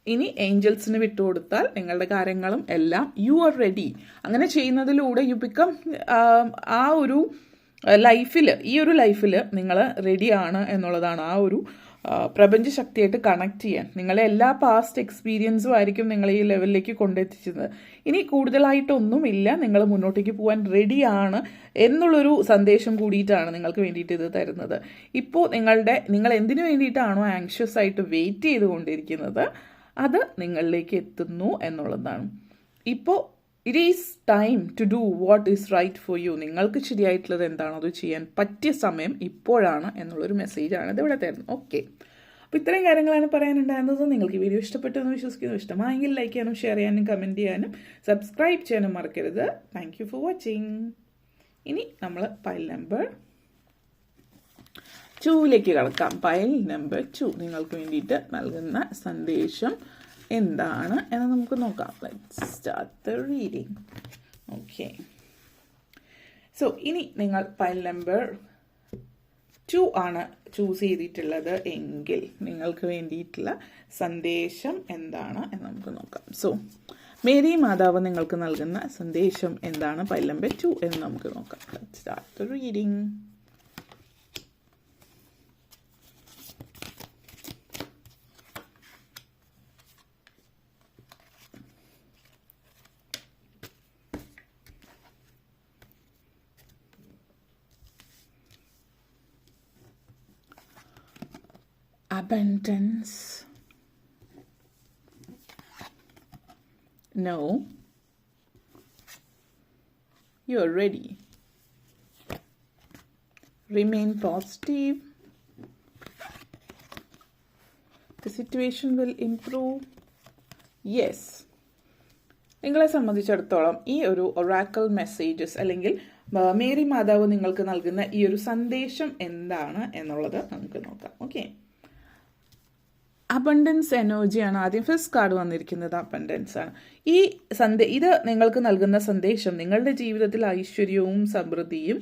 ഇനി ഏഞ്ചൽസിന് വിട്ടുകൊടുത്താൽ നിങ്ങളുടെ കാര്യങ്ങളും എല്ലാം യു ആർ റെഡി. അങ്ങനെ ചെയ്യുന്നതിലൂടെ യു ബിക്കം ആ ഒരു ഈ ഒരു ലൈഫിൽ നിങ്ങൾ റെഡിയാണ് എന്നുള്ളതാണ്. ആ ഒരു പ്രപഞ്ചശക്തിയായിട്ട് കണക്ട് ചെയ്യാൻ നിങ്ങളെ എല്ലാ പാസ്റ്റ് എക്സ്പീരിയൻസും ആയിരിക്കും നിങ്ങളെ ഈ ലെവലിലേക്ക് കൊണ്ടെത്തിച്ചത്. ഇനി കൂടുതലായിട്ടൊന്നുമില്ല, നിങ്ങൾ മുന്നോട്ടേക്ക് പോകാൻ റെഡിയാണ് എന്നുള്ളൊരു സന്ദേശം കൂടിയിട്ടാണ് നിങ്ങൾക്ക് വേണ്ടിയിട്ട് ഇത് തരുന്നത്. ഇപ്പോൾ നിങ്ങൾ എന്തിനു വേണ്ടിയിട്ടാണോ ആങ്ഷ്യസ് ആയിട്ട് വെയിറ്റ് ചെയ്തുകൊണ്ടിരിക്കുന്നത്, അത് നിങ്ങളിലേക്ക് എത്തുന്നു എന്നുള്ളതാണ്. ഇപ്പോൾ it is time to do what is right for you. നിങ്ങൾക്ക് ശരിയായിട്ടുള്ളത് എന്താണോ അത് ചെയ്യാൻ പറ്റിയ സമയം ഇപ്പോഴാണ് എന്നുള്ളൊരു മെസ്സേജാണ് ഇത് ഇവിടെ തരുന്നത്. ഓക്കെ, അപ്പോൾ ഇത്രയും കാര്യങ്ങളാണ് പറയാനുണ്ടായിരുന്നത്. നിങ്ങൾക്ക് ഈ വീഡിയോ ഇഷ്ടപ്പെട്ടു എന്ന് വിശ്വസിക്കുന്നു. ഇഷ്ടമായെങ്കിൽ ലൈക്ക് ചെയ്യാനും ഷെയർ ചെയ്യാനും കമൻറ്റ് ചെയ്യാനും സബ്സ്ക്രൈബ് ചെയ്യാനും മറക്കരുത്. Thank you for watching. ഇനി നമ്മൾ പൈൽ നമ്പർ 2ലേക്ക് കടക്കാം. പൈൽ നമ്പർ 2 നിങ്ങൾക്ക് വേണ്ടിയിട്ട് നൽകുന്ന സന്ദേശം എന്താണ് എന്ന് നമുക്ക് നോക്കാം. Let's start the reading. Okay, so ഇനി നിങ്ങൾ പൈൽ നമ്പർ 2 ആണ് ചൂസ് ചെയ്തിട്ടുള്ളത് എങ്കിൽ നിങ്ങൾക്ക് വേണ്ടിയിട്ടുള്ള സന്ദേശം എന്താണ് എന്ന് നമുക്ക് നോക്കാം. സോ മേരി മാതാവ് നിങ്ങൾക്ക് നൽകുന്ന സന്ദേശം എന്താണ് പൈൽ നമ്പർ 2 എന്ന് നമുക്ക് നോക്കാം. Let's start the reading. Abundance. No. You are ready. Remain positive. The situation will improve. Yes. നിങ്ങളെ സംബന്ധിച്ചിടത്തോളം ഈ ഒരു ഒറാക്കിൾ മെസ്സേജസ് അല്ലെങ്കിൽ മേരി മാതാവ് നിങ്ങൾക്ക് നൽകുന്ന ഈ ഒരു സന്ദേശം എന്താണ് എന്നുള്ളത് നമുക്ക് നോക്കാം. ഓക്കെ, അബണ്ടൻസ് എനർജിയാണ് ആദ്യം ഫസ്റ്റ് കാർഡ് വന്നിരിക്കുന്നത്. അബണ്ടൻസ് ആണ് ഇത് നിങ്ങൾക്ക് നൽകുന്ന സന്ദേശം. നിങ്ങളുടെ ജീവിതത്തിൽ ഐശ്വര്യവും സമൃദ്ധിയും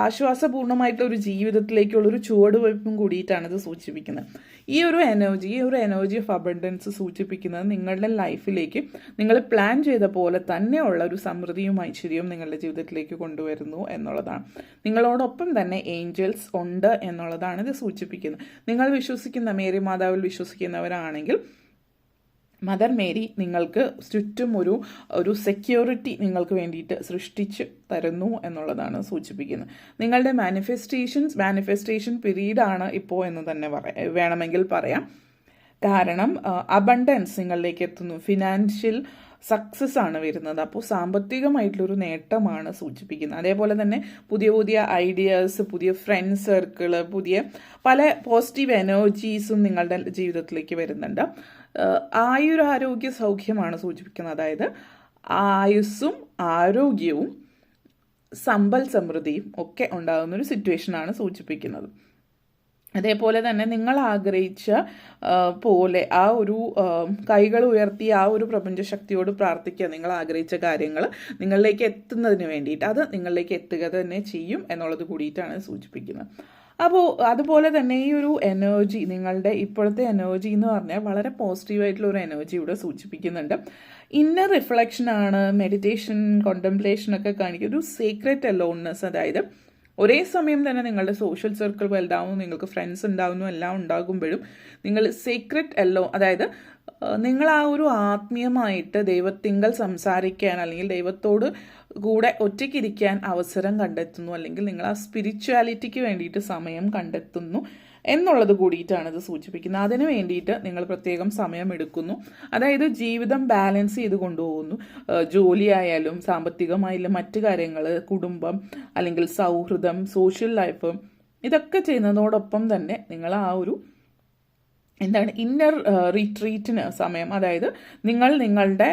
ആശ്വാസപൂർണമായിട്ടുള്ള ഒരു ജീവിതത്തിലേക്കുള്ളൊരു ചുവടുവയ്പ്പും കൂടിയിട്ടാണ് ഇത് സൂചിപ്പിക്കുന്നത്. ഈ ഒരു എനർജി ഓഫ് അബണ്ടൻസ് സൂചിപ്പിക്കുന്നത് നിങ്ങളുടെ ലൈഫിലേക്ക് നിങ്ങൾ പ്ലാൻ ചെയ്ത പോലെ തന്നെയുള്ള ഒരു സമൃദ്ധിയും ഐശ്വര്യവും നിങ്ങളുടെ ജീവിതത്തിലേക്ക് കൊണ്ടുവരുന്നു എന്നുള്ളതാണ്. നിങ്ങളോടൊപ്പം തന്നെ ഏഞ്ചൽസ് ഉണ്ട് എന്നുള്ളതാണ് ഇത് സൂചിപ്പിക്കുന്നത്. നിങ്ങൾ മേരി മാതാവിൽ വിശ്വസിക്കുന്നവരാണെങ്കിൽ മദർ മേരി നിങ്ങൾക്ക് ചുറ്റും ഒരു സെക്യൂരിറ്റി നിങ്ങൾക്ക് വേണ്ടിയിട്ട് സൃഷ്ടിച്ച് തരുന്നു എന്നുള്ളതാണ് സൂചിപ്പിക്കുന്നത്. നിങ്ങളുടെ മാനിഫെസ്റ്റേഷൻ പീരീഡാണ് ഇപ്പോൾ എന്ന് തന്നെ വേണമെങ്കിൽ പറയാം. കാരണം അബണ്ടൻസ് നിങ്ങളിലേക്ക് എത്തുന്നു, ഫിനാൻഷ്യൽ സക്സസ് ആണ് വരുന്നത്. അപ്പോൾ സാമ്പത്തികമായിട്ടുള്ളൊരു നേട്ടമാണ് സൂചിപ്പിക്കുന്നത്. അതേപോലെ തന്നെ പുതിയ പുതിയ ഐഡിയാസ്, പുതിയ ഫ്രണ്ട് സർക്കിള്, പുതിയ പല പോസിറ്റീവ് എനർജീസും നിങ്ങളുടെ ജീവിതത്തിലേക്ക് വരുന്നുണ്ട്. ആയുരാരോഗ്യ സൗഖ്യമാണ് സൂചിപ്പിക്കുന്നത്. അതായത് ആയുസ്സും ആരോഗ്യവും സമ്പൽ സമൃദ്ധിയും ഒക്കെ ഉണ്ടാകുന്നൊരു സിറ്റുവേഷനാണ് സൂചിപ്പിക്കുന്നത്. അതേപോലെ തന്നെ നിങ്ങൾ ആഗ്രഹിച്ച പോലെ ആ ഒരു കൈകൾ ഉയർത്തി ആ ഒരു പ്രപഞ്ചശക്തിയോട് പ്രാർത്ഥിക്കുക. നിങ്ങൾ ആഗ്രഹിച്ച കാര്യങ്ങൾ നിങ്ങളിലേക്ക് എത്തുന്നതിന് വേണ്ടിയിട്ട് അത് നിങ്ങളിലേക്ക് എത്തുക തന്നെ ചെയ്യും എന്നുള്ളത് കൂടിയിട്ടാണ് സൂചിപ്പിക്കുന്നത്. അപ്പോൾ അതുപോലെ തന്നെ ഈ ഒരു എനർജി, നിങ്ങളുടെ ഇപ്പോഴത്തെ എനർജി എന്ന് പറഞ്ഞാൽ വളരെ പോസിറ്റീവായിട്ടുള്ള ഒരു എനർജി ഇവിടെ സൂചിപ്പിക്കുന്നുണ്ട്. ഇന്നർ റിഫ്ലക്ഷനാണ്, മെഡിറ്റേഷൻ, കോണ്ടംപ്ലേഷൻ ഒക്കെ കാണിക്കുക. ഒരു സീക്രറ്റ് അലോൺനെസ്, അതായത് ഒരേ സമയം തന്നെ നിങ്ങളുടെ സോഷ്യൽ സർക്കിൾ വലുതാവുന്നു, നിങ്ങൾക്ക് ഫ്രണ്ട്സ് ഉണ്ടാവുന്നു, എല്ലാം ഉണ്ടാകുമ്പോഴും നിങ്ങൾ സീക്രറ്റ് അതായത് നിങ്ങൾ ആ ഒരു ആത്മീയമായിട്ട് ദൈവത്തിങ്കൽ സംസാരിക്കാൻ അല്ലെങ്കിൽ ദൈവത്തോട് കൂടെ ഒറ്റയ്ക്കിരിക്കാൻ അവസരം കണ്ടെത്തുന്നു, അല്ലെങ്കിൽ നിങ്ങൾ ആ സ്പിരിച്വാലിറ്റിക്ക് വേണ്ടിയിട്ട് സമയം കണ്ടെത്തുന്നു എന്നുള്ളത് കൂടിയിട്ടാണ് ഇത് സൂചിപ്പിക്കുന്നത്. അതിന് വേണ്ടിയിട്ട് നിങ്ങൾ പ്രത്യേകം സമയം എടുക്കുന്നു. അതായത് ജീവിതം ബാലൻസ് ചെയ്ത് കൊണ്ടുപോകുന്നു. ജോലിയായാലും സാമ്പത്തികമായാലും മറ്റു കാര്യങ്ങൾ, കുടുംബം അല്ലെങ്കിൽ സൗഹൃദം, സോഷ്യൽ ലൈഫ്, ഇതൊക്കെ ചെയ്യുന്നതോടൊപ്പം തന്നെ നിങ്ങൾ ആ ഒരു ഇന്നർ റിട്രീറ്റിന് സമയം, അതായത് നിങ്ങളുടെ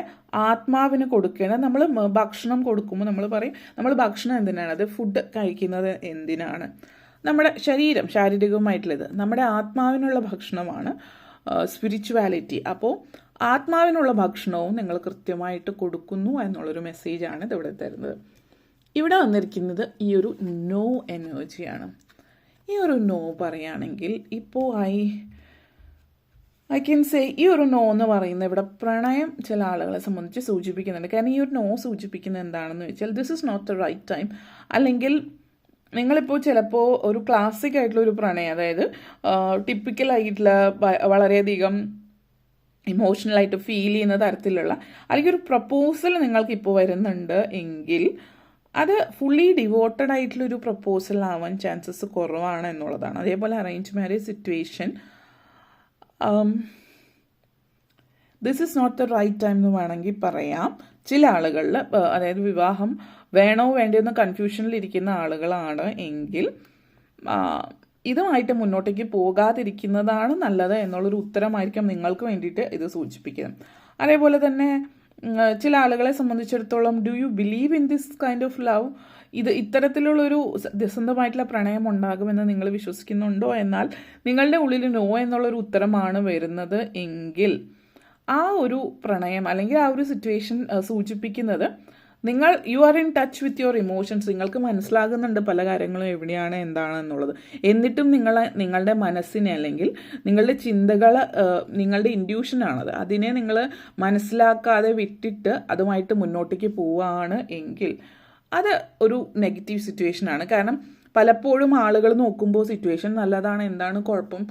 ആത്മാവിന് കൊടുക്കേണ്ട, നമ്മൾ ഭക്ഷണം കൊടുക്കുമ്പോൾ നമ്മൾ പറയും നമ്മൾ ഭക്ഷണം എന്തിനാണ്, അത് ഫുഡ് കഴിക്കുന്നത് എന്തിനാണ്, നമ്മുടെ ശരീരം ശാരീരികമായിട്ടുള്ളത് നമ്മുടെ ആത്മാവിനുള്ള ഭക്ഷണമാണ് സ്പിരിച്വാലിറ്റി. അപ്പോൾ ആത്മാവിനുള്ള ഭക്ഷണവും നിങ്ങൾ കൃത്യമായിട്ട് കൊടുക്കുന്നു എന്നുള്ളൊരു മെസ്സേജാണ് ഇതിവിടെ തരുന്നത്. ഇവിടെ വന്നിരിക്കുന്നത് ഈ ഒരു നോ എനർജിയാണ്. ഈ ഒരു നോ പറയുകയാണെങ്കിൽ ഇപ്പോൾ ഐ ക്യാൻ സേ ഈ ഒരു നോ എന്ന് പറയുന്നത് ഇവിടെ പ്രണയം ചില ആളുകളെ സംബന്ധിച്ച് സൂചിപ്പിക്കുന്നുണ്ട്. കാരണം ഈ ഒരു നോ സൂചിപ്പിക്കുന്നത് എന്താണെന്ന് വെച്ചാൽ this is not the right time. അല്ലെങ്കിൽ നിങ്ങളിപ്പോൾ ചിലപ്പോൾ ഒരു ക്ലാസിക് ആയിട്ടുള്ള ഒരു പ്രണയം, അതായത് ടിപ്പിക്കലായിട്ടുള്ള വളരെയധികം ഇമോഷണലായിട്ട് ഫീൽ ചെയ്യുന്ന തരത്തിലുള്ള അല്ലെങ്കിൽ ഒരു പ്രപ്പോസൽ നിങ്ങൾക്കിപ്പോൾ വരുന്നുണ്ട് എങ്കിൽ അത് ഫുള്ളി ഡിവോട്ടഡ് ആയിട്ടുള്ളൊരു പ്രപ്പോസൽ ആവാൻ ചാൻസസ് കുറവാണ് എന്നുള്ളതാണ്. അതേപോലെ arrange marriage situation this is not the right time എന്ന് വേണമെങ്കിൽ പറയാം. ചില ആളുകളിൽ അതായത് വിവാഹം വേണോ വേണ്ടയോ എന്ന് കൺഫ്യൂഷനിലിരിക്കുന്ന ആളുകളാണ് എങ്കിൽ ഇതുമായിട്ട് മുന്നോട്ടേക്ക് പോകാതിരിക്കുന്നതാണ് നല്ലത് എന്നുള്ളൊരു ഉത്തരമായിരിക്കും നിങ്ങൾക്ക് വേണ്ടിയിട്ട് ഇത് സൂചിപ്പിക്കുന്നത്. അതേപോലെ തന്നെ ചില ആളുകളെ സംബന്ധിച്ചിടത്തോളം do you believe in this kind of love, ഇത്തരത്തിലുള്ളൊരു സത്യസന്ധമായിട്ടുള്ള പ്രണയം ഉണ്ടാകുമെന്ന് നിങ്ങൾ വിശ്വസിക്കുന്നുണ്ടോ? എന്നാൽ നിങ്ങളുടെ ഉള്ളിൽ നോ എന്നുള്ളൊരു ഉത്തരമാണ് വരുന്നത് എങ്കിൽ ആ ഒരു പ്രണയം അല്ലെങ്കിൽ ആ ഒരു സിറ്റുവേഷൻ സൂചിപ്പിക്കുന്നത് നിങ്ങൾ you are in touch with your emotions. നിങ്ങൾക്ക് മനസ്സിലാകുന്നുണ്ട് പല കാര്യങ്ങളും എവിടെയാണ് എന്താണെന്നുള്ളത്. എന്നിട്ടും നിങ്ങളുടെ മനസ്സിനെ അല്ലെങ്കിൽ നിങ്ങളുടെ ചിന്തകൾ നിങ്ങളുടെ ഇൻഡ്യൂഷനാണത്, അതിനെ നിങ്ങൾ മനസ്സിലാക്കാതെ വിട്ടിട്ട് അതുമായിട്ട് മുന്നോട്ടേക്ക് പോവുകയാണ് എങ്കിൽ അത് ഒരു നെഗറ്റീവ് സിറ്റുവേഷനാണ്. കാരണം പലപ്പോഴും ആളുകൾ നോക്കുമ്പോൾ സിറ്റുവേഷൻ നല്ലതാണ്, എന്താണ് കുഴപ്പം,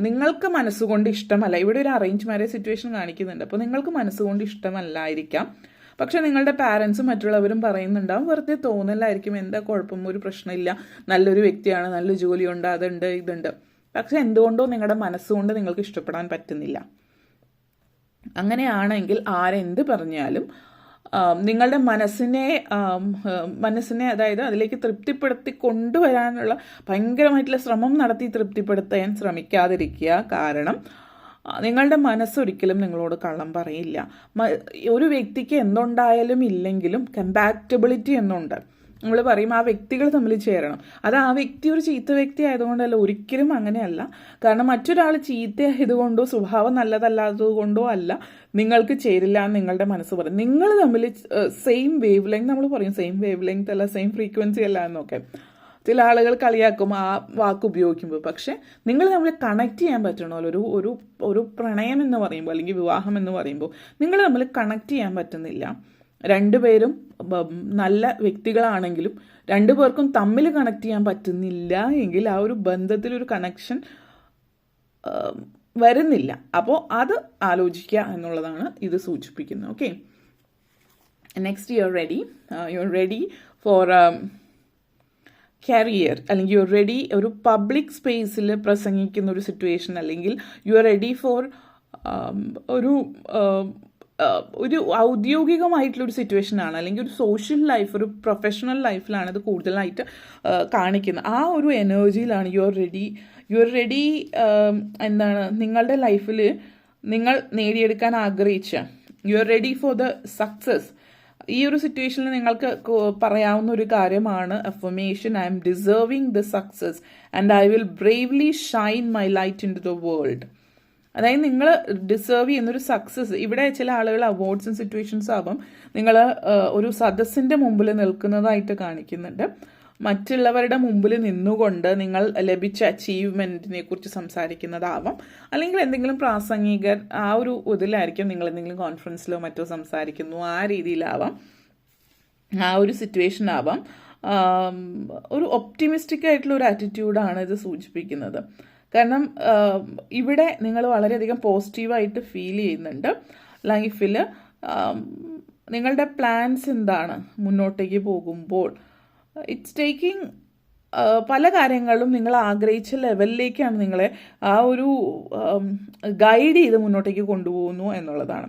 നിങ്ങൾക്ക് മനസ്സുകൊണ്ട് ഇഷ്ടമല്ല. ഇവിടെ ഒരു അറേഞ്ച് മാരേജ് സിറ്റുവേഷൻ കാണിക്കുന്നുണ്ട്. അപ്പോൾ നിങ്ങൾക്ക് മനസ്സുകൊണ്ട് ഇഷ്ടമല്ലായിരിക്കാം, പക്ഷെ നിങ്ങളുടെ പാരൻസും മറ്റുള്ളവരും പറയുന്നുണ്ടാവും വെറുതെ തോന്നലായിരിക്കും, എന്താ കുഴപ്പം, ഒരു പ്രശ്നമില്ല, നല്ലൊരു വ്യക്തിയാണ്, നല്ല ജോലിയുണ്ട്, അതുണ്ട് ഇതുണ്ട്. പക്ഷെ എന്തുകൊണ്ടോ നിങ്ങളുടെ മനസ്സുകൊണ്ട് നിങ്ങൾക്ക് ഇഷ്ടപ്പെടാൻ പറ്റുന്നില്ല. അങ്ങനെയാണെങ്കിൽ ആരെന്ത് പറഞ്ഞാലും നിങ്ങളുടെ മനസ്സിനെ അതായത് അതിലേക്ക് തൃപ്തിപ്പെടുത്തി കൊണ്ടുവരാനുള്ള ഭയങ്കരമായിട്ടുള്ള ശ്രമം നടത്തി തൃപ്തിപ്പെടുത്താൻ ശ്രമിക്കാതിരിക്കുക. കാരണം നിങ്ങളുടെ മനസ്സൊരിക്കലും നിങ്ങളോട് കള്ളം പറയില്ല. ഒരു വ്യക്തിക്ക് എന്തുണ്ടായാലും ഇല്ലെങ്കിലും കമ്പാറ്റബിലിറ്റി എന്നുണ്ട്. നമ്മൾ പറയും ആ വ്യക്തികൾ തമ്മിൽ ചേരണം. അത് ആ വ്യക്തി ഒരു ചീത്ത വ്യക്തി ആയതുകൊണ്ടല്ല, ഒരിക്കലും അങ്ങനെയല്ല. കാരണം മറ്റൊരാൾ ചീത്തയായതുകൊണ്ടോ സ്വഭാവം നല്ലതല്ലാത്തത് കൊണ്ടോ അല്ല നിങ്ങൾക്ക് ചേരില്ല എന്ന് നിങ്ങളുടെ മനസ്സ് പറയും. നിങ്ങൾ തമ്മിൽ സെയിം വേവ് ലെങ്ത്, നമ്മൾ പറയും സെയിം വേവ് ലെങ്ത് അല്ല, സെയിം ഫ്രീക്വൻസി അല്ല എന്നൊക്കെ ചില ആളുകൾ കളിയാക്കും ആ വാക്ക് ഉപയോഗിക്കുമ്പോൾ. പക്ഷെ നിങ്ങൾ തമ്മിൽ കണക്ട് ചെയ്യാൻ പറ്റണമല്ലോ. ഒരു പ്രണയം എന്ന് പറയുമ്പോൾ അല്ലെങ്കിൽ വിവാഹം എന്ന് പറയുമ്പോൾ നിങ്ങൾ തമ്മിൽ കണക്ട് ചെയ്യാൻ പറ്റുന്നില്ല. രണ്ടുപേരും നല്ല വ്യക്തികളാണെങ്കിലും രണ്ടുപേർക്കും തമ്മിൽ കണക്ട് ചെയ്യാൻ പറ്റുന്നില്ല എങ്കിൽ ആ ഒരു ബന്ധത്തിലൊരു കണക്ഷൻ വരുന്നില്ല. അപ്പോൾ അത് ആലോചിക്കുക എന്നുള്ളതാണ് ഇത് സൂചിപ്പിക്കുന്നത്. Okay, next U are ready four career, അല്ലെങ്കിൽ യു ആർ റെഡി ഒരു പബ്ലിക് സ്പേസിൽ പ്രസംഗിക്കുന്ന ഒരു സിറ്റുവേഷൻ, അല്ലെങ്കിൽ യു ആർ റെഡി ഫോർ ഒരു ഔദ്യോഗികമായിട്ടുള്ളൊരു സിറ്റുവേഷനാണ്, അല്ലെങ്കിൽ ഒരു സോഷ്യൽ ലൈഫ്, ഒരു പ്രൊഫഷണൽ ലൈഫിലാണ് ഇത് കൂടുതലായിട്ട് കാണിക്കുന്നത്. ആ ഒരു എനർജിയിലാണ് യു ആർ റെഡി എന്താണ് നിങ്ങളുടെ ലൈഫിൽ നിങ്ങൾ നേടിയെടുക്കാൻ ആഗ്രഹിച്ച, you are ready for the success. ഈ ഒരു സിറ്റുവേഷനിൽ നിങ്ങൾക്ക് പറയാവുന്ന ഒരു കാര്യമാണ് affirmation, I am deserving the success and I will bravely shine my light into the world. അതായത് നിങ്ങൾ ഡിസേർവ് ചെയ്യുന്നൊരു സക്സസ്. ഇവിടെ ചില ആളുകൾ അവാർഡ്സും സിറ്റുവേഷൻസ് ആവാം നിങ്ങൾ ഒരു സദസ്സിൻ്റെ മുമ്പിൽ നിൽക്കുന്നതായിട്ട് കാണിക്കുന്നുണ്ട്. മറ്റുള്ളവരുടെ മുമ്പിൽ നിന്നുകൊണ്ട് നിങ്ങൾ ലഭിച്ച അച്ചീവ്മെൻറ്റിനെ കുറിച്ച് സംസാരിക്കുന്നതാവാം, അല്ലെങ്കിൽ എന്തെങ്കിലും പ്രാസംഗികർ ആ ഒരു ഇതിലായിരിക്കും നിങ്ങൾ എന്തെങ്കിലും കോൺഫറൻസിലോ മറ്റോ സംസാരിക്കുന്നു, ആ രീതിയിലാവാം, ആ ഒരു സിറ്റുവേഷൻ ആവാം. ഒരു ഒപ്റ്റിമിസ്റ്റിക് ആയിട്ടുള്ള ഒരു ആറ്റിറ്റ്യൂഡാണ് ഇത് സൂചിപ്പിക്കുന്നത്. കാരണം ഇവിടെ നിങ്ങൾ വളരെയധികം പോസിറ്റീവായിട്ട് ഫീൽ ചെയ്യുന്നുണ്ട് ലൈഫിൽ. നിങ്ങളുടെ പ്ലാൻസ് എന്താണ് മുന്നോട്ടേക്ക് പോകുമ്പോൾ, ഇറ്റ്സ് ടേക്കിംഗ് പല കാര്യങ്ങളും നിങ്ങൾ ആഗ്രഹിച്ച ലെവലിലേക്കാണ് നിങ്ങളെ ആ ഒരു ഗൈഡ് ചെയ്ത് മുന്നോട്ടേക്ക് കൊണ്ടുപോകുന്നു എന്നുള്ളതാണ്.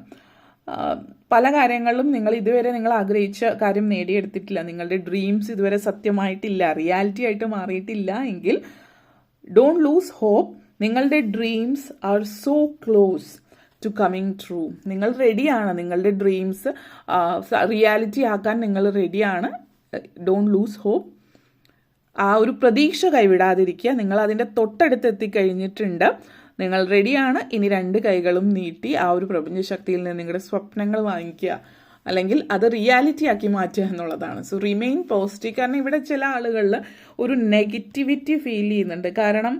പല കാര്യങ്ങളിലും നിങ്ങൾ ആഗ്രഹിച്ച കാര്യം നേടിയെടുത്തിട്ടില്ല, നിങ്ങളുടെ ഡ്രീംസ് ഇതുവരെ സത്യമായിട്ടില്ല, റിയാലിറ്റി ആയിട്ട് മാറിയിട്ടില്ല എങ്കിൽ ഡോണ്ട് ലൂസ് ഹോപ്പ്. നിങ്ങളുടെ dreams are so close to coming true. നിങ്ങൾ റെഡിയാണ്, നിങ്ങളുടെ ഡ്രീംസ് റിയാലിറ്റി ആക്കാൻ നിങ്ങൾ റെഡിയാണ്. Don't lose hope. ആ ഒരു പ്രതീക്ഷ കൈവിടാതിരിക്കുക. നിങ്ങൾ അതിൻ്റെ തൊട്ടടുത്ത് എത്തിക്കഴിഞ്ഞിട്ടുണ്ട്, നിങ്ങൾ റെഡിയാണ്. ഇനി 2 കൈകളും നീട്ടി ആ ഒരു പ്രപഞ്ചശക്തിയിൽ നിന്ന് നിങ്ങളുടെ സ്വപ്നങ്ങൾ വാങ്ങിക്കുക, അല്ലെങ്കിൽ അത് റിയാലിറ്റി ആക്കി മാറ്റുക എന്നുള്ളതാണ്. So remain positive. കാരണം ഇവിടെ ചില ആളുകളിൽ ഒരു നെഗറ്റിവിറ്റി ഫീൽ ചെയ്യുന്നുണ്ട്. കാരണം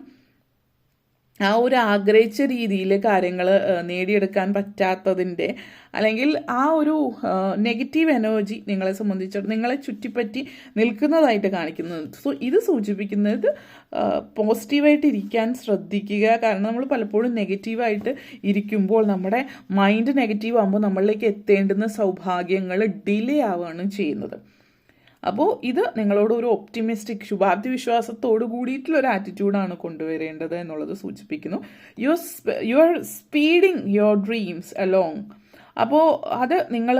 ആ ഒരു ആഗ്രഹിച്ച രീതിയിൽ കാര്യങ്ങൾ നേടിയെടുക്കാൻ പറ്റാത്തതിൻ്റെ, അല്ലെങ്കിൽ ആ ഒരു നെഗറ്റീവ് എനർജി നിങ്ങളെ സംബന്ധിച്ചിടത്തോളം നിങ്ങളെ ചുറ്റിപ്പറ്റി നിൽക്കുന്നതായിട്ട് കാണിക്കുന്നത്. സോ ഇത് സൂചിപ്പിക്കുന്നത് പോസിറ്റീവായിട്ട് ഇരിക്കാൻ ശ്രദ്ധിക്കുക. കാരണം നമ്മൾ പലപ്പോഴും നെഗറ്റീവായിട്ട് ഇരിക്കുമ്പോൾ നമ്മുടെ മൈൻഡ് നെഗറ്റീവ് ആകുമ്പോൾ നമ്മളിലേക്ക് എത്തേണ്ടുന്ന സൗഭാഗ്യങ്ങൾ ഡിലേ ആവുകയാണ് ചെയ്യുന്നത്. അപ്പോൾ ഇത് നിങ്ങളോട് ഒരു ഒപ്റ്റിമിസ്റ്റിക്, ശുഭാപ്തി വിശ്വാസത്തോട് കൂടിയിട്ടുള്ള ഒരു ആറ്റിറ്റ്യൂഡാണ് കൊണ്ടുവരേണ്ടത് എന്നുള്ളത് സൂചിപ്പിക്കുന്നു. You are speeding your dreams along. അപ്പോൾ അത് നിങ്ങൾ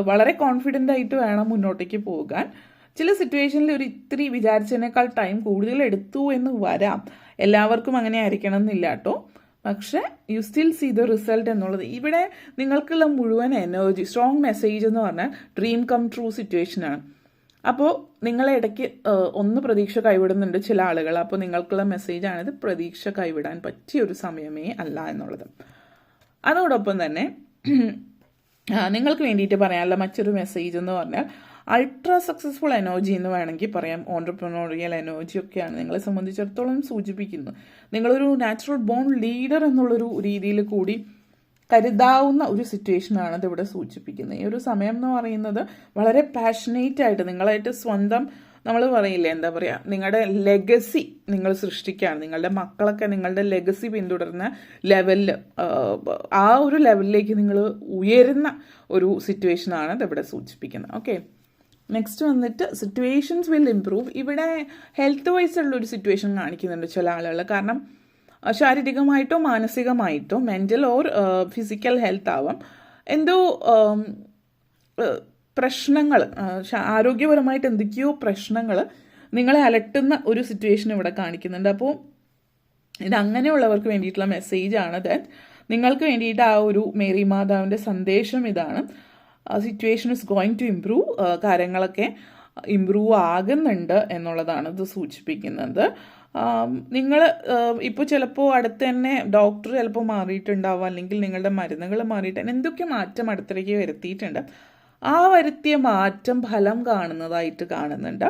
വളരെ കോൺഫിഡൻ്റ് ആയിട്ട് വേണം മുന്നോട്ടേക്ക് പോകാൻ. ചില സിറ്റുവേഷനിൽ ഒരു ഇത്തിരി വിചാരിച്ചതിനേക്കാൾ ടൈം കൂടുതൽ എടുത്തു എന്ന് വരാം. എല്ലാവർക്കും അങ്ങനെ ആയിരിക്കണം എന്നില്ല കേട്ടോ. പക്ഷേ you still see the result എന്നുള്ളത് ഇവിടെ നിങ്ങൾക്കുള്ള മുഴുവൻ എനർജി, സ്ട്രോങ് മെസ്സേജ് എന്ന് പറഞ്ഞാൽ ഡ്രീം കം ട്രൂ സിറ്റുവേഷനാണ്. അപ്പോൾ നിങ്ങളെ ഇടയ്ക്ക് ഒന്ന് പ്രതീക്ഷ കൈവിടുന്നുണ്ട് ചില ആളുകൾ. അപ്പോൾ നിങ്ങൾക്കുള്ള മെസ്സേജാണിത്, പ്രതീക്ഷ കൈവിടാൻ പറ്റിയ ഒരു സമയമേ അല്ല എന്നുള്ളത്. അതോടൊപ്പം തന്നെ നിങ്ങൾക്ക് വേണ്ടിയിട്ട് പറയാനുള്ള മറ്റൊരു മെസ്സേജ് എന്ന് പറഞ്ഞാൽ അൾട്രാ സക്സസ്ഫുൾ എനർജി എന്ന് വേണമെങ്കിൽ പറയാം. ഓൺട്രപ്രനോറിയൽ എനർജി ഒക്കെയാണ് നിങ്ങളെ സംബന്ധിച്ചിടത്തോളം സൂചിപ്പിക്കുന്നു. നിങ്ങളൊരു നാച്ചുറൽ ബോൺ ലീഡർ എന്നുള്ളൊരു രീതിയിൽ കൂടി കരുതാവുന്ന ഒരു സിറ്റുവേഷനാണ് ഇത് ഇവിടെ സൂചിപ്പിക്കുന്നത്. ഈ ഒരു സമയം എന്ന് പറയുന്നത് വളരെ പാഷനേറ്റ് ആയിട്ട് നിങ്ങളായിട്ട് സ്വന്തം, നമ്മൾ പറയില്ലേ, എന്താ പറയുക, നിങ്ങളുടെ ലെഗസി നിങ്ങൾ സൃഷ്ടിക്കുകയാണ്. നിങ്ങളുടെ മക്കളൊക്കെ നിങ്ങളുടെ ലെഗസി പിന്തുടരുന്ന ലെവലിൽ, ആ ഒരു ലെവലിലേക്ക് നിങ്ങൾ ഉയരുന്ന ഒരു സിറ്റുവേഷനാണ് ഇത് ഇവിടെ സൂചിപ്പിക്കുന്നത്. ഓക്കെ, നെക്സ്റ്റ് വന്നിട്ട് സിറ്റുവേഷൻസ് വിൽ ഇംപ്രൂവ്. ഇവിടെ ഹെൽത്ത് വൈസ് ഉള്ള ഒരു സിറ്റുവേഷൻ കാണിക്കുന്നുണ്ട് ചില ആളുകൾ. കാരണം ശാരീരികമായിട്ടോ മാനസികമായിട്ടോ, മെൻ്റൽ ഓർ ഫിസിക്കൽ ഹെൽത്ത് ആവാം, എന്തോ പ്രശ്നങ്ങൾ, ആരോഗ്യപരമായിട്ട് എന്തൊക്കെയോ പ്രശ്നങ്ങൾ നിങ്ങളെ അലട്ടുന്ന ഒരു സിറ്റുവേഷൻ ഇവിടെ കാണിക്കുന്നുണ്ട്. അപ്പോൾ ഇത് അങ്ങനെയുള്ളവർക്ക് വേണ്ടിയിട്ടുള്ള മെസ്സേജാണ് ദാറ്റ് നിങ്ങൾക്ക് വേണ്ടിയിട്ട് ആ ഒരു മേരി മാതാവിൻ്റെ സന്ദേശം ഇതാണ്. Situation is going to improve. കാര്യങ്ങളൊക്കെ ഇംപ്രൂവ് ആകുന്നുണ്ട് എന്നുള്ളതാണ് ഇത് സൂചിപ്പിക്കുന്നത്. നിങ്ങൾ ഇപ്പോൾ ചിലപ്പോൾ അടുത്ത് തന്നെ ഡോക്ടർ ചിലപ്പോൾ മാറിയിട്ടുണ്ടാവും, അല്ലെങ്കിൽ നിങ്ങളുടെ മരുന്നുകൾ മാറിയിട്ട് എന്തൊക്കെ മാറ്റം അടുത്തിടയ്ക്ക് വരുത്തിയിട്ടുണ്ട്. ആ വരുത്തിയ മാറ്റം ഫലം കാണുന്നതായിട്ട് കാണുന്നുണ്ട്.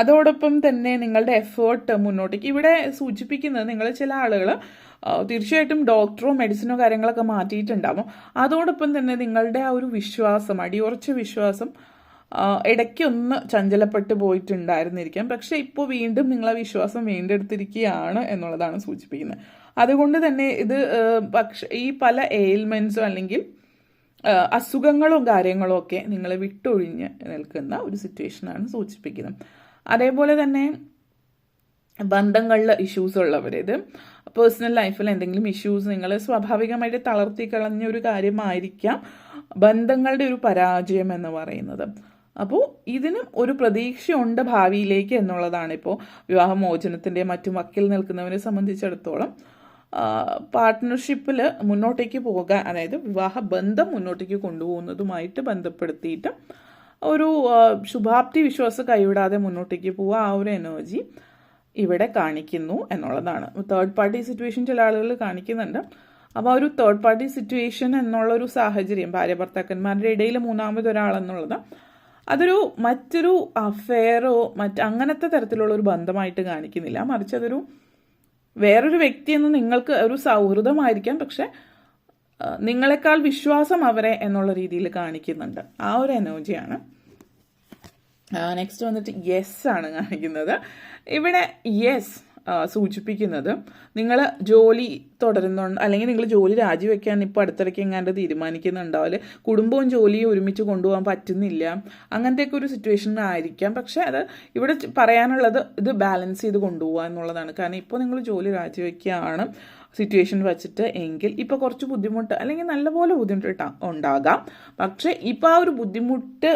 അതോടൊപ്പം തന്നെ നിങ്ങളുടെ എഫേർട്ട് മുന്നോട്ടേക്ക് ഇവിടെ സൂചിപ്പിക്കുന്നത്, നിങ്ങൾ ചില ആളുകൾ തീർച്ചയായിട്ടും ഡോക്ടറോ മെഡിസിനോ കാര്യങ്ങളൊക്കെ മാറ്റിയിട്ടുണ്ടാവും. അതോടൊപ്പം തന്നെ നിങ്ങളുടെ ആ ഒരു വിശ്വാസം, അടിയുറച്ച വിശ്വാസം ഇടയ്ക്കൊന്ന് ചഞ്ചലപ്പെട്ട് പോയിട്ടുണ്ടായിരുന്നിരിക്കാം. പക്ഷെ ഇപ്പോൾ വീണ്ടും നിങ്ങളെ വിശ്വാസം വീണ്ടെടുത്തിരിക്കുകയാണ് എന്നുള്ളതാണ് സൂചിപ്പിക്കുന്നത്. അതുകൊണ്ട് തന്നെ ഇത് ഈ പല എയിൽമെൻറ്റ്സോ അല്ലെങ്കിൽ അസുഖങ്ങളും കാര്യങ്ങളും ഒക്കെ നിങ്ങളെ വിട്ടൊഴിഞ്ഞ് നിൽക്കുന്ന ഒരു സിറ്റുവേഷനാണ് സൂചിപ്പിക്കുന്നത്. അതേപോലെ തന്നെ ബന്ധങ്ങളിൽ ഇഷ്യൂസ് ഉള്ളവർ, ഇത് പേഴ്സണൽ ലൈഫിൽ എന്തെങ്കിലും ഇഷ്യൂസ് നിങ്ങൾ സ്വാഭാവികമായിട്ട് തളർത്തി കളഞ്ഞ ഒരു കാര്യമായിരിക്കാം ബന്ധങ്ങളുടെ ഒരു പരാജയം എന്ന് പറയുന്നത്. അപ്പോൾ ഇതിനും ഒരു പ്രതീക്ഷയുണ്ട് ഭാവിയിലേക്ക് എന്നുള്ളതാണ്. ഇപ്പോൾ വിവാഹമോചനത്തിൻ്റെ മറ്റും വക്കിൽ നിൽക്കുന്നവരെ സംബന്ധിച്ചിടത്തോളം പാർട്ട്ണർഷിപ്പിൽ മുന്നോട്ടേക്ക് പോകാൻ, അതായത് വിവാഹ ബന്ധം മുന്നോട്ടേക്ക് കൊണ്ടുപോകുന്നതുമായിട്ട് ബന്ധപ്പെടുത്തിയിട്ട് ഒരു ശുഭാപ്തി വിശ്വാസം കൈവിടാതെ മുന്നോട്ടേക്ക് പോവുക, ആ ഒരു എനർജി ഇവിടെ കാണിക്കുന്നു എന്നുള്ളതാണ്. തേർഡ് പാർട്ടി സിറ്റുവേഷൻ ചില ആളുകൾ കാണിക്കുന്നുണ്ട്. അപ്പോൾ ഒരു തേർഡ് പാർട്ടി സിറ്റുവേഷൻ എന്നുള്ളൊരു സാഹചര്യം, ഭാര്യ ഭർത്താക്കന്മാരുടെ ഇടയിൽ മൂന്നാമതൊരാളെന്നുള്ളത്, അതൊരു മറ്റൊരു അഫെയറോ അങ്ങനത്തെ തരത്തിലുള്ള ഒരു ബന്ധമായിട്ട് കാണിക്കുന്നില്ല. മറിച്ച് അതൊരു വേറൊരു വ്യക്തിയെന്ന് നിങ്ങൾക്ക് ഒരു സൗഹൃദമായിരിക്കാം, പക്ഷെ നിങ്ങളെക്കാൾ വിശ്വാസം അവരെ എന്നുള്ള രീതിയിൽ കാണിക്കുന്നുണ്ട്. ആ ഒരു എനർജിയാണ്. നെക്സ്റ്റ് വന്നിട്ട് യെസ് ആണ് കാണിക്കുന്നത്. ഇവിടെ യെസ് സൂചിപ്പിക്കുന്നത് നിങ്ങൾ ജോലി തുടരുന്നുണ്ട്, അല്ലെങ്കിൽ നിങ്ങൾ ജോലി രാജിവെക്കാൻ ഇപ്പോൾ അടുത്തിടയ്ക്ക് എങ്ങാണ്ട് തീരുമാനിക്കുന്നുണ്ടാവില്ല, കുടുംബവും ജോലിയും ഒരുമിച്ച് കൊണ്ടുപോകാൻ പറ്റുന്നില്ല, അങ്ങനത്തെയൊക്കെ ഒരു സിറ്റുവേഷൻ ആയിരിക്കാം. പക്ഷേ അത് ഇവിടെ പറയാനുള്ളത് ഇത് ബാലൻസ് ചെയ്ത് കൊണ്ടുപോകുക എന്നുള്ളതാണ്. കാരണം ഇപ്പോൾ നിങ്ങൾ ജോലി രാജിവെക്കുകയാണ് സിറ്റുവേഷൻ വെച്ചിട്ട് എങ്കിൽ ഇപ്പോൾ കുറച്ച് ബുദ്ധിമുട്ട് അല്ലെങ്കിൽ നല്ലപോലെ ബുദ്ധിമുട്ട് ഉണ്ടാകാം. പക്ഷേ ഇപ്പോൾ ആ ഒരു ബുദ്ധിമുട്ട്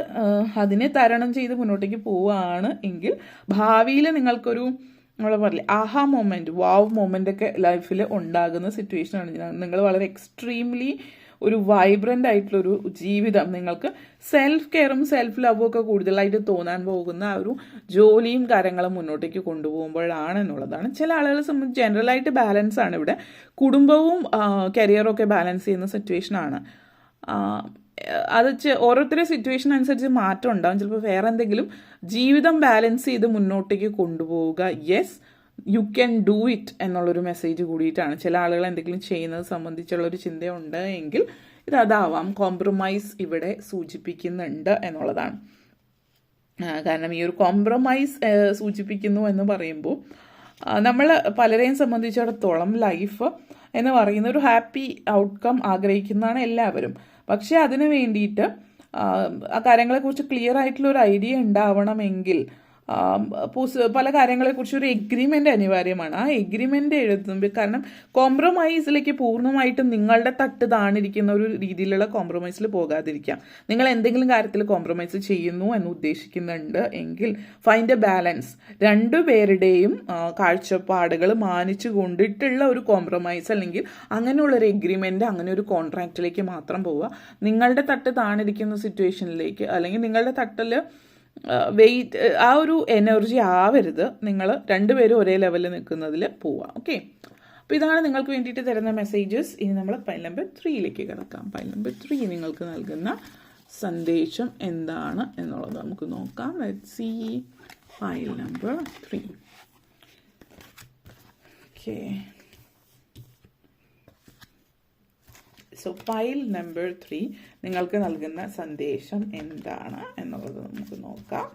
അതിനെ തരണം ചെയ്ത് മുന്നോട്ടേക്ക് പോവുകയാണ് എങ്കിൽ ഭാവിയിൽ നിങ്ങൾക്കൊരു നമ്മൾ പറയില്ലേ ആഹാ മൊമെൻറ്റ്, വാവ് മൊമെൻ്റ് ഒക്കെ ലൈഫിൽ ഉണ്ടാകുന്ന സിറ്റുവേഷനാണ്. നിങ്ങൾ വളരെ എക്സ്ട്രീംലി ഒരു വൈബ്രൻ്റ് ആയിട്ടുള്ളൊരു ജീവിതം, നിങ്ങൾക്ക് സെൽഫ് കെയറും സെൽഫ് ലവും ഒക്കെ കൂടുതലായിട്ട് തോന്നാൻ പോകുന്ന ആ ഒരു ജോലിയും കാര്യങ്ങളും മുന്നോട്ടേക്ക് കൊണ്ടുപോകുമ്പോഴാണ് എന്നുള്ളതാണ്. ചില ആളുകളെ സംബന്ധിച്ച് ജനറലായിട്ട് ബാലൻസ് ആണ് ഇവിടെ, കുടുംബവും കരിയറും ഒക്കെ ബാലൻസ് ചെയ്യുന്ന സിറ്റുവേഷനാണ്. അത് ഓരോരുത്തരുടെ സിറ്റുവേഷൻ അനുസരിച്ച് മാറ്റം ഉണ്ടാകും. ചിലപ്പോൾ വേറെ എന്തെങ്കിലും ജീവിതം ബാലൻസ് ചെയ്ത് മുന്നോട്ടേക്ക് കൊണ്ടുപോവുക. Yes, you can do it എന്നുള്ളൊരു മെസ്സേജ് കൂടിയിട്ടാണ്. ചില ആളുകൾ എന്തെങ്കിലും ചെയ്യുന്നത് സംബന്ധിച്ചുള്ളൊരു ചിന്തയുണ്ട് എങ്കിൽ അതാവാം. കോംപ്രമൈസ് ഇവിടെ സൂചിപ്പിക്കുന്നുണ്ട് എന്നുള്ളതാണ്. കാരണം ഈ ഒരു കോംപ്രമൈസ് സൂചിപ്പിക്കുന്നു എന്ന് പറയുമ്പോൾ നമ്മൾ പലരെയും സംബന്ധിച്ചിടത്തോളം ലൈഫ് എന്ന് പറയുന്ന ഒരു ഹാപ്പി ഔട്ട്കം ആഗ്രഹിക്കുന്നതാണ് എല്ലാവരും. പക്ഷേ അതിന് വേണ്ടിയിട്ട് ആ കാര്യങ്ങളെക്കുറിച്ച് ക്ലിയർ ആയിട്ടുള്ള ഒരു ഐഡിയ ഉണ്ടാവണമെങ്കിൽ പല കാര്യങ്ങളെക്കുറിച്ച് ഒരു എഗ്രിമെൻ്റ് അനിവാര്യമാണ്. ആ എഗ്രിമെൻ്റ് എഴുതുമ്പോൾ, കാരണം കോംപ്രമൈസിലേക്ക് പൂർണ്ണമായിട്ടും നിങ്ങളുടെ തട്ട് താണിരിക്കുന്ന ഒരു രീതിയിലുള്ള കോംപ്രമൈസിൽ പോകാതിരിക്കാം. നിങ്ങൾ എന്തെങ്കിലും കാര്യത്തിൽ കോംപ്രമൈസ് ചെയ്യുന്നു എന്ന് ഉദ്ദേശിക്കുന്നുണ്ട് എങ്കിൽ ഫൈൻഡ് എ ബാലൻസ്. രണ്ടുപേരുടെയും കാഴ്ചപ്പാടുകൾ മാനിച്ചു കൊണ്ടിട്ടുള്ള ഒരു കോംപ്രമൈസ് അല്ലെങ്കിൽ അങ്ങനെയുള്ളൊരു എഗ്രിമെൻ്റ്, അങ്ങനെ ഒരു കോൺട്രാക്റ്റിലേക്ക് മാത്രം പോവുക. നിങ്ങളുടെ തട്ട് താണിരിക്കുന്ന സിറ്റുവേഷനിലേക്ക് അല്ലെങ്കിൽ നിങ്ങളുടെ തട്ടിൽ വെയിറ്റ് ആ ഒരു എനർജി ആവരുത്. നിങ്ങൾ രണ്ടുപേരും ഒരേ ലെവലിൽ നിൽക്കുന്നതിൽ പോവുക. ഓക്കെ, അപ്പോൾ ഇതാണ് നിങ്ങൾക്ക് വേണ്ടിയിട്ട് തരുന്ന മെസ്സേജസ്. ഇനി നമ്മൾ പൈൽ നമ്പർ 3യിലേക്ക് കിടക്കാം. പൈൽ നമ്പർ 3 നിങ്ങൾക്ക് നൽകുന്ന സന്ദേശം എന്താണ് എന്നുള്ളത് നമുക്ക് നോക്കാം. Let's see pile number 3. Okay, so pile number 3 നിങ്ങൾക്ക് നൽകുന്ന സന്ദേശം എന്താണ് എന്നുള്ളത് നമുക്ക് നോക്കാം.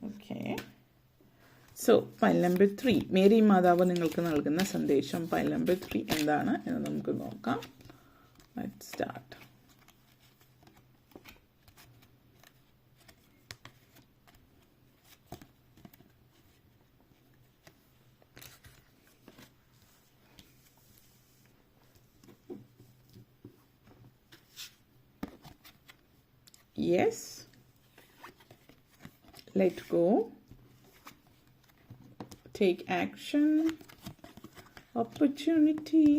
Okay, so pile number 3, Mary മാതാവ് നിങ്ങൾക്ക് നൽകുന്ന സന്ദേശം പൈൽ നമ്പർ 3 എന്താണ് എന്ന് നമുക്ക് നോക്കാം. Let's start. Yes, let go, take action, opportunity,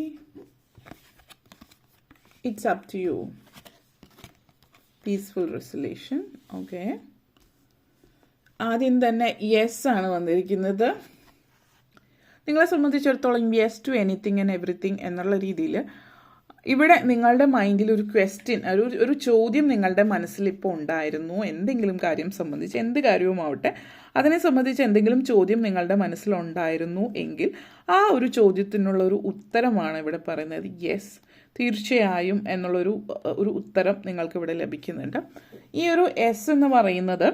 it's up to you, peaceful resolution. Okay, ആദ്യം തന്നെ യെസ് ആണ് വന്നിരിക്കുന്നത്. നിങ്ങളെ സംബന്ധിച്ചിടത്തോളം yes to anything and everything എന്നുള്ള രീതിയിൽ ഇവിടെ നിങ്ങളുടെ മൈൻഡിൽ ഒരു ക്വസ്റ്റ്യൻ, ഒരു ചോദ്യം നിങ്ങളുടെ മനസ്സിൽ ഇപ്പോൾ ഉണ്ടായിരുന്നു. എന്തെങ്കിലും കാര്യം സംബന്ധിച്ച്, എന്ത് കാര്യവുമാവട്ടെ, അതിനെ സംബന്ധിച്ച് എന്തെങ്കിലും ചോദ്യം നിങ്ങളുടെ മനസ്സിലുണ്ടായിരുന്നു എങ്കിൽ ആ ഒരു ചോദ്യത്തിനുള്ള ഒരു ഉത്തരമാണ് ഇവിടെ പറയുന്നത്. യെസ്, തീർച്ചയായും എന്നുള്ളൊരു ഉത്തരം നിങ്ങൾക്ക് ഇവിടെ ലഭിക്കുന്നുണ്ട്. ഈ ഒരു യെസ് എന്ന് പറയുന്നത്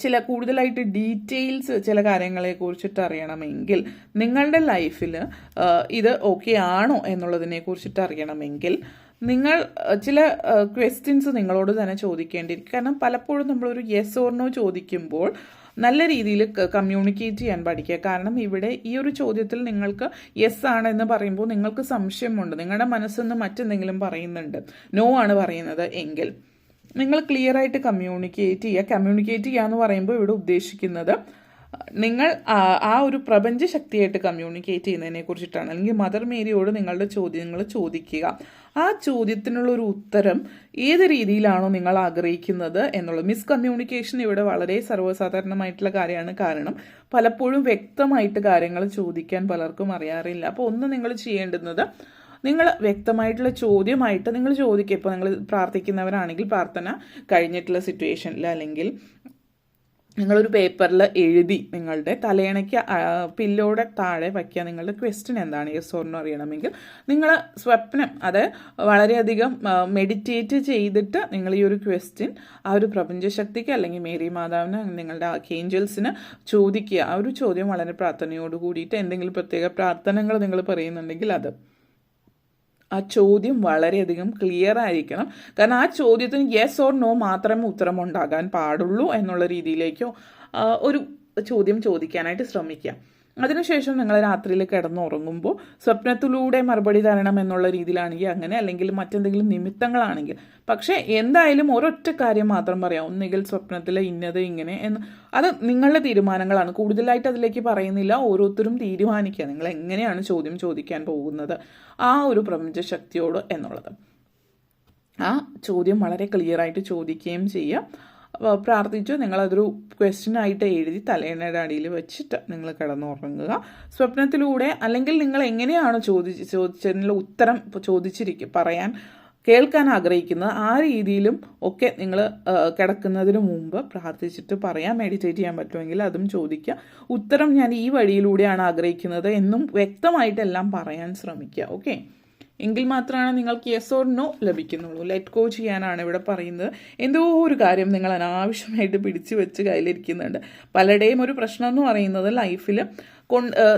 ചില കൂടുതലായിട്ട് ഡീറ്റെയിൽസ് ചില കാര്യങ്ങളെ കുറിച്ചിട്ട് അറിയണമെങ്കിൽ, നിങ്ങളുടെ ലൈഫിൽ ഇത് ഓക്കെ ആണോ എന്നുള്ളതിനെ കുറിച്ചിട്ട് അറിയണമെങ്കിൽ നിങ്ങൾ ചില ക്വസ്റ്റ്യൻസ് നിങ്ങളോട് തന്നെ ചോദിക്കേണ്ടിയിരിക്കും. കാരണം പലപ്പോഴും നമ്മളൊരു യെസ് ഓർ നോ ചോദിക്കുമ്പോൾ നല്ല രീതിയിൽ കമ്മ്യൂണിക്കേറ്റ് ചെയ്യാൻ പഠിക്കുക. കാരണം ഇവിടെ ഈ ഒരു ചോദ്യത്തിൽ നിങ്ങൾക്ക് യെസ് ആണെന്ന് പറയുമ്പോൾ നിങ്ങൾക്ക് സംശയമുണ്ട്, നിങ്ങളുടെ മനസ്സിന്ന് മറ്റെന്തെങ്കിലും പറയുന്നുണ്ട്, നോ ആണ് പറയുന്നത് എങ്കിൽ നിങ്ങൾ ക്ലിയർ ആയിട്ട് കമ്മ്യൂണിക്കേറ്റ് ചെയ്യുക എന്ന് പറയുമ്പോൾ ഇവിടെ ഉദ്ദേശിക്കുന്നത് നിങ്ങൾ ആ ഒരു പ്രപഞ്ച ശക്തിയായിട്ട് കമ്മ്യൂണിക്കേറ്റ് ചെയ്യുന്നതിനെ കുറിച്ചിട്ടാണ്. അല്ലെങ്കിൽ മദർ മേരിയോട് നിങ്ങളുടെ ചോദ്യങ്ങൾ ചോദിക്കുക. ആ ചോദ്യത്തിനുള്ള ഒരു ഉത്തരം ഏത് രീതിയിലാണോ നിങ്ങൾ ആഗ്രഹിക്കുന്നത് എന്നുള്ളത്. മിസ്കമ്മ്യൂണിക്കേഷൻ ഇവിടെ വളരെ സർവ്വസാധാരണമായിട്ടുള്ള കാര്യമാണ്. കാരണം പലപ്പോഴും വ്യക്തമായിട്ട് കാര്യങ്ങൾ ചോദിക്കാൻ പലർക്കും അറിയാറില്ല. അപ്പോൾ ഒന്ന് നിങ്ങൾ ചെയ്യേണ്ടുന്നത്, നിങ്ങൾ വ്യക്തമായിട്ടുള്ള ചോദ്യമായിട്ട് നിങ്ങൾ ചോദിക്കുക. ഇപ്പോൾ നിങ്ങൾ പ്രാർത്ഥിക്കുന്നവരാണെങ്കിൽ പ്രാർത്ഥന കഴിഞ്ഞിട്ടുള്ള സിറ്റുവേഷനിൽ അല്ലെങ്കിൽ നിങ്ങളൊരു പേപ്പറിൽ എഴുതി നിങ്ങളുടെ തലയണയ്ക്ക് പില്ലോടെ താഴെ വയ്ക്കുക. നിങ്ങളുടെ ക്വസ്റ്റ്യൻ എന്താണ് യെസ് ഓർ നോ അറിയണമെങ്കിൽ നിങ്ങൾ സ്വപ്നം അത് വളരെയധികം മെഡിറ്റേറ്റ് ചെയ്തിട്ട് നിങ്ങൾ ഈ ഒരു ക്വസ്റ്റ്യൻ ആ ഒരു പ്രപഞ്ചശക്തിക്ക് അല്ലെങ്കിൽ മേരി മാതാവിന് നിങ്ങളുടെ ആർക്കേഞ്ചൽസിന് ചോദിക്കുക. ആ ഒരു ചോദ്യം വളരെ പ്രാർത്ഥനയോട് കൂടിയിട്ട് എന്തെങ്കിലും പ്രത്യേക പ്രാർത്ഥനകൾ നിങ്ങൾ പറയുന്നുണ്ടെങ്കിൽ ആ ചോദ്യം വളരെയധികം ക്ലിയർ ആയിരിക്കണം. കാരണം ആ ചോദ്യത്തിന് യെസ് ഓർ നോ മാത്രമേ ഉത്തരമുണ്ടാകാൻ പാടുള്ളൂ എന്നുള്ള രീതിയിലേക്കോ ഒരു ചോദ്യം ചോദിക്കാനായിട്ട് ശ്രമിക്കുക. അതിനുശേഷം നിങ്ങൾ രാത്രിയിൽ കിടന്നുറങ്ങുമ്പോൾ സ്വപ്നത്തിലൂടെ മറുപടി തരണം എന്നുള്ള രീതിയിലാണെങ്കിൽ അങ്ങനെ, അല്ലെങ്കിൽ മറ്റെന്തെങ്കിലും നിമിത്തങ്ങളാണെങ്കിൽ. പക്ഷേ എന്തായാലും ഒരൊറ്റ കാര്യം മാത്രം പറയാം, ഒന്നുകിൽ സ്വപ്നത്തിൽ ഇന്നത് ഇങ്ങനെ എന്ന്. അത് നിങ്ങളുടെ തീരുമാനങ്ങളാണ്, കൂടുതലായിട്ട് അതിലേക്ക് പറയുന്നില്ല. ഓരോരുത്തരും തീരുമാനിക്കുക നിങ്ങൾ എങ്ങനെയാണ് ചോദ്യം ചോദിക്കാൻ പോകുന്നത് ആ ഒരു പ്രപഞ്ചശക്തിയോട് എന്നുള്ളത്. ആ ചോദ്യം വളരെ ക്ലിയർ ആയിട്ട് ചോദിക്കുകയും ചെയ്യുക. പ്രാർത്ഥിച്ചു നിങ്ങളതൊരു ക്വസ്റ്റ്യനായിട്ട് എഴുതി തലേണയുടെ അടിയിൽ വെച്ചിട്ട് നിങ്ങൾ കിടന്നുറങ്ങുക. സ്വപ്നത്തിലൂടെ അല്ലെങ്കിൽ നിങ്ങൾ എങ്ങനെയാണ് ചോദിച്ചതിനുള്ള ഉത്തരം പറയാൻ കേൾക്കാൻ ആഗ്രഹിക്കുന്നത് ആ രീതിയിലും ഒക്കെ നിങ്ങൾ കിടക്കുന്നതിന് മുമ്പ് പ്രാർത്ഥിച്ചിട്ട് പറയാം. മെഡിറ്റേറ്റ് ചെയ്യാൻ പറ്റുമെങ്കിൽ അതും ചോദിക്കുക. ഉത്തരം ഞാൻ ഈ വഴിയിലൂടെയാണ് ആഗ്രഹിക്കുന്നത് എന്നും വ്യക്തമായിട്ടെല്ലാം പറയാൻ ശ്രമിക്കുക. ഓക്കെ, എങ്കിൽ മാത്രമാണ് നിങ്ങൾക്ക് യെസ് ഓർ നോ ലഭിക്കുന്നുള്ളൂ. ലെറ്റ് ഗോ ചെയ്യാനാണ് ഇവിടെ പറയുന്നത്. എന്തോ ഒരു കാര്യം നിങ്ങൾ അനാവശ്യമായിട്ട് പിടിച്ചു വെച്ച് കയ്യിലിരിക്കുന്നുണ്ട്. പലരുടെയും ഒരു പ്രശ്നം എന്ന് പറയുന്നത് ലൈഫിൽ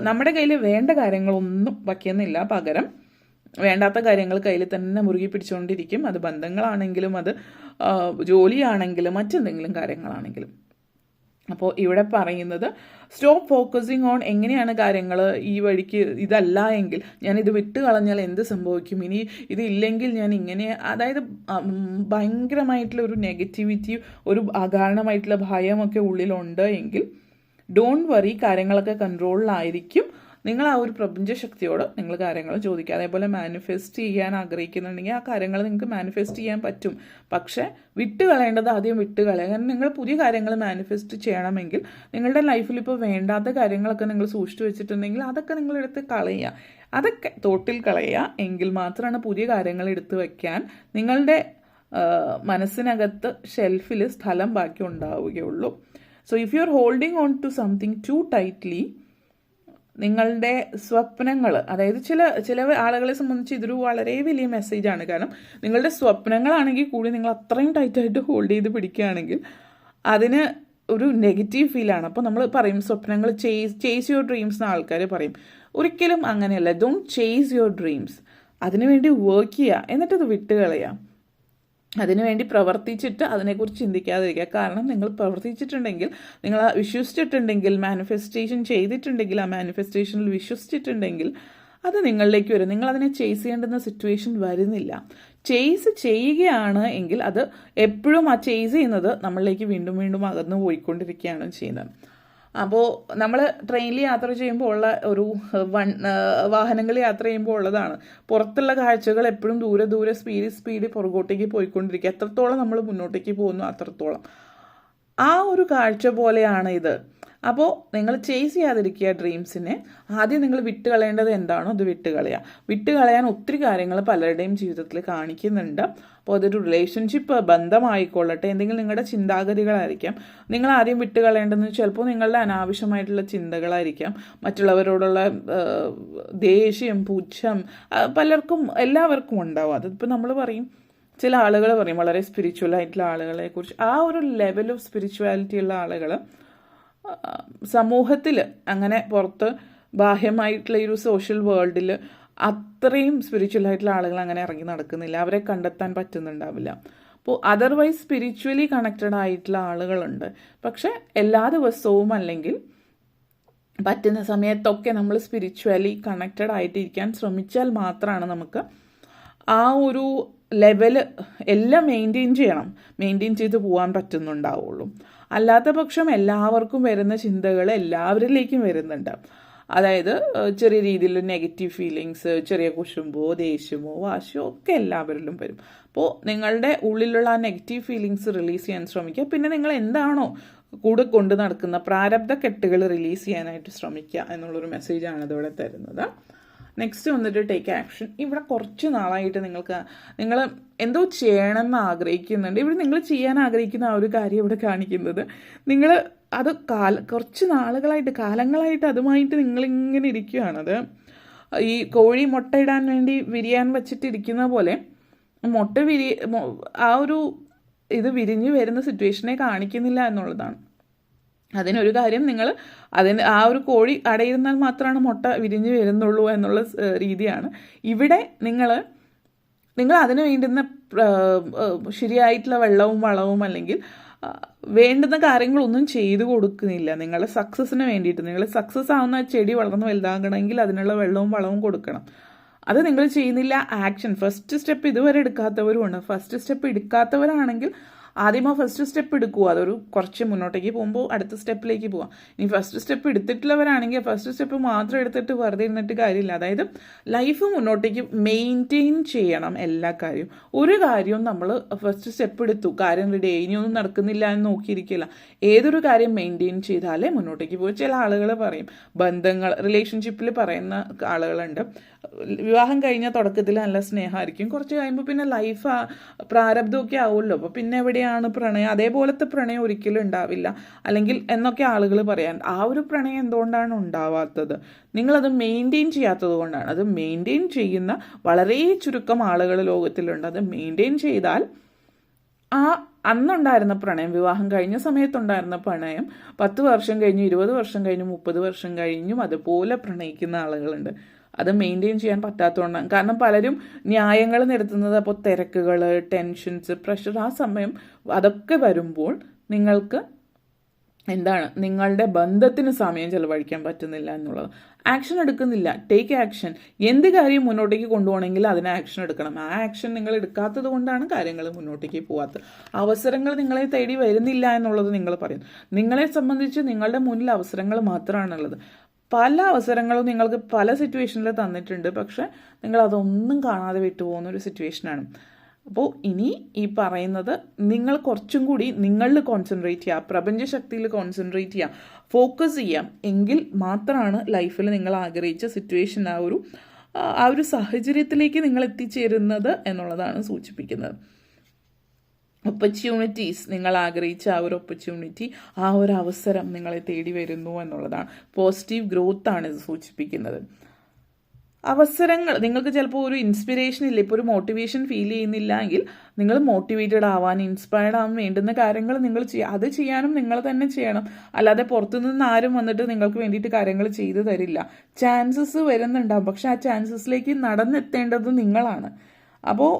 നമ്മുടെ കയ്യിൽ വേണ്ട കാര്യങ്ങളൊന്നും വയ്ക്കുന്നില്ല, പകരം വേണ്ടാത്ത കാര്യങ്ങൾ കയ്യിൽ തന്നെ മുറുകി പിടിച്ചുകൊണ്ടിരിക്കും. അത് ബന്ധങ്ങളാണെങ്കിലും അത് ജോലിയാണെങ്കിലും മറ്റെന്തെങ്കിലും കാര്യങ്ങളാണെങ്കിലും. അപ്പോൾ ഇവിടെ പറയുന്നത് സ്റ്റോപ്പ് ഫോക്കസിങ് ഓൺ എങ്ങനെയാണ് കാര്യങ്ങൾ ഈ വഴിക്ക് ഇതല്ല എങ്കിൽ ഞാനിത് വിട്ട് കളഞ്ഞാൽ എന്ത് സംഭവിക്കും, ഇനി ഇതില്ലെങ്കിൽ ഞാൻ ഇങ്ങനെ, അതായത് ഭയങ്കരമായിട്ടുള്ള ഒരു നെഗറ്റിവിറ്റി, ഒരു അകാരണമായിട്ടുള്ള ഭയമൊക്കെ ഉള്ളിലുണ്ട് എങ്കിൽ ഡോണ്ട് വറി, കാര്യങ്ങളൊക്കെ കൺട്രോളിലായിരിക്കും. നിങ്ങൾ ആ ഒരു പ്രപഞ്ചശക്തിയോട് നിങ്ങൾ കാര്യങ്ങൾ ചോദിക്കുക. അതേപോലെ മാനിഫെസ്റ്റ് ചെയ്യാൻ ആഗ്രഹിക്കുന്നുണ്ടെങ്കിൽ ആ കാര്യങ്ങൾ നിങ്ങൾക്ക് മാനിഫെസ്റ്റ് ചെയ്യാൻ പറ്റും. പക്ഷേ വിട്ട് കളയേണ്ടത് ആദ്യം വിട്ട് കളയുക. കാരണം നിങ്ങൾ പുതിയ കാര്യങ്ങൾ മാനിഫെസ്റ്റ് ചെയ്യണമെങ്കിൽ നിങ്ങളുടെ ലൈഫിൽ ഇപ്പോൾ വേണ്ടാത്ത കാര്യങ്ങളൊക്കെ നിങ്ങൾ സൂക്ഷിച്ചു വെച്ചിട്ടുണ്ടെങ്കിൽ അതൊക്കെ നിങ്ങളെടുത്ത് കളയുക. അതൊക്കെ തോട്ടിൽ കളയുക. എങ്കിൽ മാത്രമാണ് പുതിയ കാര്യങ്ങൾ എടുത്ത് വയ്ക്കാൻ നിങ്ങളുടെ മനസ്സിനകത്ത് ഷെൽഫിൽ സ്ഥലം ബാക്കി ഉണ്ടാവുകയുള്ളൂ. So if you are holding on to something too tightly, നിങ്ങളുടെ സ്വപ്നങ്ങൾ, അതായത് ചില ആളുകളെ സംബന്ധിച്ച് ഇതൊരു വളരെ വലിയ മെസ്സേജാണ്. കാരണം നിങ്ങളുടെ സ്വപ്നങ്ങളാണെങ്കിൽ കൂടി നിങ്ങൾ അത്രയും ടൈറ്റായിട്ട് ഹോൾഡ് ചെയ്ത് പിടിക്കുകയാണെങ്കിൽ അതിന് ഒരു നെഗറ്റീവ് ഫീലാണ്. അപ്പോൾ നമ്മൾ പറയും സ്വപ്നങ്ങൾ ചേസ് യുവർ ഡ്രീംസ് എന്ന് ആൾക്കാർ പറയും. ഒരിക്കലും അങ്ങനെയല്ല. Don't chase your dreams. അതിനുവേണ്ടി വർക്ക് ചെയ്യുക, എന്നിട്ടത് വിട്ടുകളയുക. അതിനുവേണ്ടി പ്രവർത്തിച്ചിട്ട് അതിനെക്കുറിച്ച് ചിന്തിക്കാതിരിക്കുക. കാരണം നിങ്ങൾ പ്രവർത്തിച്ചിട്ടുണ്ടെങ്കിൽ, നിങ്ങൾ വിശ്വസിച്ചിട്ടുണ്ടെങ്കിൽ, മാനിഫെസ്റ്റേഷൻ ചെയ്തിട്ടുണ്ടെങ്കിൽ, ആ മാനിഫെസ്റ്റേഷനിൽ വിശ്വസിച്ചിട്ടുണ്ടെങ്കിൽ അത് നിങ്ങളിലേക്ക് വരും. നിങ്ങളതിനെ ചേസ് ചെയ്യേണ്ടുന്ന സിറ്റുവേഷൻ വരുന്നില്ല. ചേസ് ചെയ്യുകയാണ് എങ്കിൽ അത് എപ്പോഴും ആ ചേസ് ചെയ്യുന്നത് നമ്മളിലേക്ക് വീണ്ടും വീണ്ടും അകന്നു പോയിക്കൊണ്ടിരിക്കുകയാണ് ചെയ്യുന്നത്. അപ്പോൾ നമ്മൾ ട്രെയിനിൽ യാത്ര ചെയ്യുമ്പോൾ ഉള്ള ഒരു വാഹനങ്ങളിൽ യാത്ര ചെയ്യുമ്പോൾ ഉള്ളതാണ്. പുറത്തുള്ള കാഴ്ചകൾ എപ്പോഴും ദൂരെ സ്പീഡ് പുറകോട്ടേക്ക് പോയിക്കൊണ്ടിരിക്കുക. എത്രത്തോളം നമ്മൾ മുന്നോട്ടേക്ക് പോകുന്നു അത്രത്തോളം ആ ഒരു കാഴ്ച പോലെയാണ് ഇത്. അപ്പോൾ നിങ്ങൾ ചേസ് ചെയ്യാതിരിക്കുക ഡ്രീംസിനെ. ആദ്യം നിങ്ങൾ വിട്ടുകളയേണ്ടത് എന്താണോ അത് വിട്ടുകളയാൻ ഒത്തിരി കാര്യങ്ങൾ പലരുടെയും ജീവിതത്തിൽ കാണിക്കുന്നുണ്ട്. അപ്പോൾ അതൊരു റിലേഷൻഷിപ്പ് ബന്ധമായിക്കൊള്ളട്ടെ, എന്തെങ്കിലും നിങ്ങളുടെ ചിന്താഗതികളായിരിക്കാം. നിങ്ങൾ ആദ്യം വിട്ടുകളയേണ്ടതെന്ന് ചിലപ്പോൾ നിങ്ങളുടെ അനാവശ്യമായിട്ടുള്ള ചിന്തകളായിരിക്കാം, മറ്റുള്ളവരോടുള്ള ദേഷ്യം, പുച്ഛം, എല്ലാവർക്കും ഉണ്ടാവും. അതിപ്പോൾ നമ്മൾ പറയും, ചില ആളുകൾ പറയും വളരെ സ്പിരിച്വൽ ആയിട്ടുള്ള ആളുകളെ കുറിച്ച്. ആ ഒരു ലെവൽ ഓഫ് സ്പിരിച്വാലിറ്റി ഉള്ള ആളുകൾ സമൂഹത്തിൽ അങ്ങനെ പുറത്ത് ബാഹ്യമായിട്ടുള്ള ഈ ഒരു സോഷ്യൽ വേൾഡിൽ അത്രയും സ്പിരിച്വൽ ആയിട്ടുള്ള ആളുകൾ അങ്ങനെ ഇറങ്ങി നടക്കുന്നില്ല. അവരെ കണ്ടെത്താൻ പറ്റുന്നുണ്ടാവില്ല. അപ്പോൾ അതർവൈസ് സ്പിരിച്വലി കണക്റ്റഡ് ആയിട്ടുള്ള ആളുകളുണ്ട്. പക്ഷെ എല്ലാ ദിവസവും അല്ലെങ്കിൽ പറ്റുന്ന സമയത്തൊക്കെ നമ്മൾ സ്പിരിച്വലി കണക്റ്റഡ് ആയിട്ടിരിക്കാൻ ശ്രമിച്ചാൽ മാത്രമാണ് നമുക്ക് ആ ഒരു ലെവല് എല്ലാം മെയിൻറ്റെയിൻ ചെയ്ത് പോകാൻ പറ്റുന്നുണ്ടാവുള്ളൂ. അല്ലാത്ത പക്ഷം എല്ലാവർക്കും വരുന്ന ചിന്തകൾ എല്ലാവരിലേക്കും വരുന്നുണ്ട്. അതായത് ചെറിയ രീതിയിൽ നെഗറ്റീവ് ഫീലിങ്സ്, ചെറിയ കുശുമ്പോ, ദേഷ്യമോ, വാശിയോ ഒക്കെ എല്ലാവരിലും വരും. അപ്പോൾ നിങ്ങളുടെ ഉള്ളിലുള്ള ആ നെഗറ്റീവ് ഫീലിങ്സ് റിലീസ് ചെയ്യാൻ ശ്രമിക്കുക. പിന്നെ നിങ്ങൾ എന്താണോ കൂടെ കൊണ്ട് നടക്കുന്ന പ്രാരബ്ധ കെട്ടുകൾ റിലീസ് ചെയ്യാനായിട്ട് ശ്രമിക്കുക എന്നുള്ളൊരു മെസ്സേജാണ് ഇതിവിടെ തരുന്നത്. നെക്സ്റ്റ് വന്നിട്ട് ടേക്ക് ആക്ഷൻ. ഇവിടെ കുറച്ച് നാളായിട്ട് നിങ്ങൾ എന്തോ ചെയ്യണമെന്ന് ആഗ്രഹിക്കുന്നുണ്ട്. ഇവിടെ നിങ്ങൾ ചെയ്യാൻ ആഗ്രഹിക്കുന്ന ആ ഒരു കാര്യം ഇവിടെ കാണിക്കുന്നത് നിങ്ങൾ അത് കുറച്ച് കാലങ്ങളായിട്ട് അതുമായിട്ട് നിങ്ങളിങ്ങനെ ഇരിക്കുകയാണത്. ഈ കോഴി മുട്ടയിടാൻ വേണ്ടി വിരിയാൻ വെച്ചിട്ടിരിക്കുന്ന പോലെ ആ ഒരു ഇത് വിരിഞ്ഞു വരുന്ന സിറ്റുവേഷനെ കാണിക്കുന്നില്ല എന്നുള്ളതാണ്. അതിനൊരു കാര്യം, ആ ഒരു കോഴി അടയിരുന്നാൽ മാത്രമാണ് മുട്ട വിരിഞ്ഞു വരുന്നുള്ളൂ എന്നുള്ള രീതിയാണ്. ഇവിടെ നിങ്ങൾ അതിന് വേണ്ടുന്ന ശരിയായിട്ടുള്ള വെള്ളവും വളവും അല്ലെങ്കിൽ വേണ്ടുന്ന കാര്യങ്ങളൊന്നും ചെയ്തു കൊടുക്കുന്നില്ല. നിങ്ങളുടെ സക്സസ്സിന് വേണ്ടിയിട്ട്, നിങ്ങൾ സക്സസ് ആവുന്ന ചെടി വളർന്ന് വലുതാകണമെങ്കിൽ അതിനുള്ള വെള്ളവും വളവും കൊടുക്കണം. അത് നിങ്ങൾ ചെയ്യുന്നില്ല. ആക്ഷൻ ഫസ്റ്റ് സ്റ്റെപ്പ് ഇതുവരെ എടുക്കാത്തവരുമുണ്ട്. ഫസ്റ്റ് സ്റ്റെപ്പ് എടുക്കാത്തവരാണെങ്കിൽ ആദ്യം ആ ഫസ്റ്റ് സ്റ്റെപ്പ് എടുക്കുക. അതൊരു കുറച്ച് മുന്നോട്ടേക്ക് പോകുമ്പോൾ അടുത്ത സ്റ്റെപ്പിലേക്ക് പോവാം. ഇനി ഫസ്റ്റ് സ്റ്റെപ്പ് എടുത്തിട്ടുള്ളവരാണെങ്കിൽ ഫസ്റ്റ് സ്റ്റെപ്പ് മാത്രം എടുത്തിട്ട് വെറുതെ ഇരുന്നിട്ട് കാര്യമില്ല. അതായത് ലൈഫ് മുന്നോട്ടേക്ക് മെയിൻറ്റെയിൻ ചെയ്യണം എല്ലാ കാര്യവും. ഒരു കാര്യവും നമ്മൾ ഫസ്റ്റ് സ്റ്റെപ്പ് എടുത്തു, കാര്യം റെഡി ആയി, ഇനിയൊന്നും നടക്കുന്നില്ല എന്ന് നോക്കിയിരിക്കില്ല. ഏതൊരു കാര്യം മെയിൻറ്റെയിൻ ചെയ്താലേ മുന്നോട്ടേക്ക് പോകും. ചില ആളുകൾ പറയും, ബന്ധങ്ങൾ റിലേഷൻഷിപ്പിൽ പറയുന്ന ആളുകളുണ്ട്, വിവാഹം കഴിഞ്ഞ തുടക്കത്തിൽ നല്ല സ്നേഹമായിരിക്കും, കുറച്ച് കഴിയുമ്പോൾ പിന്നെ ലൈഫ് പ്രാരബ്ധമൊക്കെ ആവുമല്ലോ, അപ്പോൾ പിന്നെ എവിടെയാണ് പ്രണയം, അതേപോലത്തെ പ്രണയം ഒരിക്കലും ഉണ്ടാവില്ല അല്ലെങ്കിൽ എന്നൊക്കെ ആളുകൾ പറയാൻ. ആ ഒരു പ്രണയം എന്തുകൊണ്ടാണ് ഉണ്ടാവാത്തത്? നിങ്ങളത് മെയിൻറ്റെയിൻ ചെയ്യാത്തത് കൊണ്ടാണ്. അത് മെയിൻറ്റെയിൻ ചെയ്യുന്ന വളരെ ചുരുക്കം ആളുകൾ ലോകത്തിലുണ്ട്. അത് മെയിൻറ്റെയിൻ ചെയ്താൽ ആ അന്നുണ്ടായിരുന്ന പ്രണയം, വിവാഹം കഴിഞ്ഞ സമയത്തുണ്ടായിരുന്ന പ്രണയം 10 വർഷം കഴിഞ്ഞു, 20 വർഷം കഴിഞ്ഞു, 30 വർഷം കഴിഞ്ഞും അതുപോലെ പ്രണയിക്കുന്ന ആളുകളുണ്ട്. അത് മെയിൻറ്റെയിൻ ചെയ്യാൻ പറ്റാത്തതുകൊണ്ടാണ്. കാരണം പലരും ന്യായങ്ങൾ നിരത്തുന്നത് അപ്പോൾ തിരക്കുകൾ, ടെൻഷൻസ്, പ്രഷർ, ആ സമയം അതൊക്കെ വരുമ്പോൾ നിങ്ങൾക്ക് എന്താണ്, നിങ്ങളുടെ ബന്ധത്തിന് സമയം ചെലവഴിക്കാൻ പറ്റുന്നില്ല എന്നുള്ളത്. ആക്ഷൻ എടുക്കുന്നില്ല. Take action. എന്ത് കാര്യം മുന്നോട്ടേക്ക് കൊണ്ടുപോകണമെങ്കിൽ അതിന് ആക്ഷൻ എടുക്കണം. ആ ആക്ഷൻ നിങ്ങൾ എടുക്കാത്തത് കൊണ്ടാണ് കാര്യങ്ങൾ മുന്നോട്ടേക്ക് പോകാത്തത്. അവസരങ്ങൾ നിങ്ങളെ തേടി വരുന്നില്ല എന്നുള്ളത് നിങ്ങൾ പറയും. നിങ്ങളെ സംബന്ധിച്ച് നിങ്ങളുടെ മുന്നിൽ അവസരങ്ങൾ മാത്രമാണുള്ളത്. പല അവസരങ്ങളും നിങ്ങൾക്ക് പല സിറ്റുവേഷനിൽ തന്നിട്ടുണ്ട്, പക്ഷെ നിങ്ങൾ അതൊന്നും കാണാതെ വിട്ടുപോകുന്ന ഒരു സിറ്റുവേഷനാണ്. അപ്പോൾ ഇനി ഈ പറയുന്നത് നിങ്ങൾ കുറച്ചും കൂടി നിങ്ങളിൽ കോൺസെൻട്രേറ്റ് ചെയ്യുക, പ്രപഞ്ചശക്തിയിൽ കോൺസെൻട്രേറ്റ് ചെയ്യുക, ഫോക്കസ് ചെയ്യാം. എങ്കിൽ മാത്രമാണ് ലൈഫിൽ നിങ്ങൾ ആഗ്രഹിച്ച സിറ്റുവേഷൻ, ആ ഒരു സാഹചര്യത്തിലേക്ക് നിങ്ങൾ എത്തിച്ചേരുന്നത് എന്നുള്ളതാണ് സൂചിപ്പിക്കുന്നത്. ഓപ്പർച്യൂണിറ്റീസ്, നിങ്ങൾ ആഗ്രഹിച്ച ആ ഒരു ഓപ്പർച്യൂണിറ്റി, ആ ഒരു അവസരം നിങ്ങളെ തേടി വരുന്നു എന്നുള്ളതാണ്. പോസിറ്റീവ് ഗ്രോത്ത് ആണ് ഇത് സൂചിപ്പിക്കുന്നത്. അവസരങ്ങൾ, നിങ്ങൾക്ക് ചിലപ്പോൾ ഒരു ഇൻസ്പിറേഷൻ ഇല്ല, ഇപ്പോൾ ഒരു മോട്ടിവേഷൻ ഫീൽ ചെയ്യുന്നില്ല എങ്കിൽ നിങ്ങൾ മോട്ടിവേറ്റഡ് ആവാൻ, ഇൻസ്പയർഡ് ആവാൻ വേണ്ടുന്ന കാര്യങ്ങൾ നിങ്ങൾ ചെയ്യുക. അത് ചെയ്യാനും നിങ്ങൾ തന്നെ ചെയ്യണം. അല്ലാതെ പുറത്തുനിന്ന് ആരും വന്നിട്ട് നിങ്ങൾക്ക് വേണ്ടിയിട്ട് കാര്യങ്ങൾ ചെയ്തു തരില്ല. ചാൻസസ് വരുന്നുണ്ടാവും, പക്ഷെ ആ ചാൻസസിലേക്ക് നടന്നെത്തേണ്ടത് നിങ്ങളാണ്. അപ്പോൾ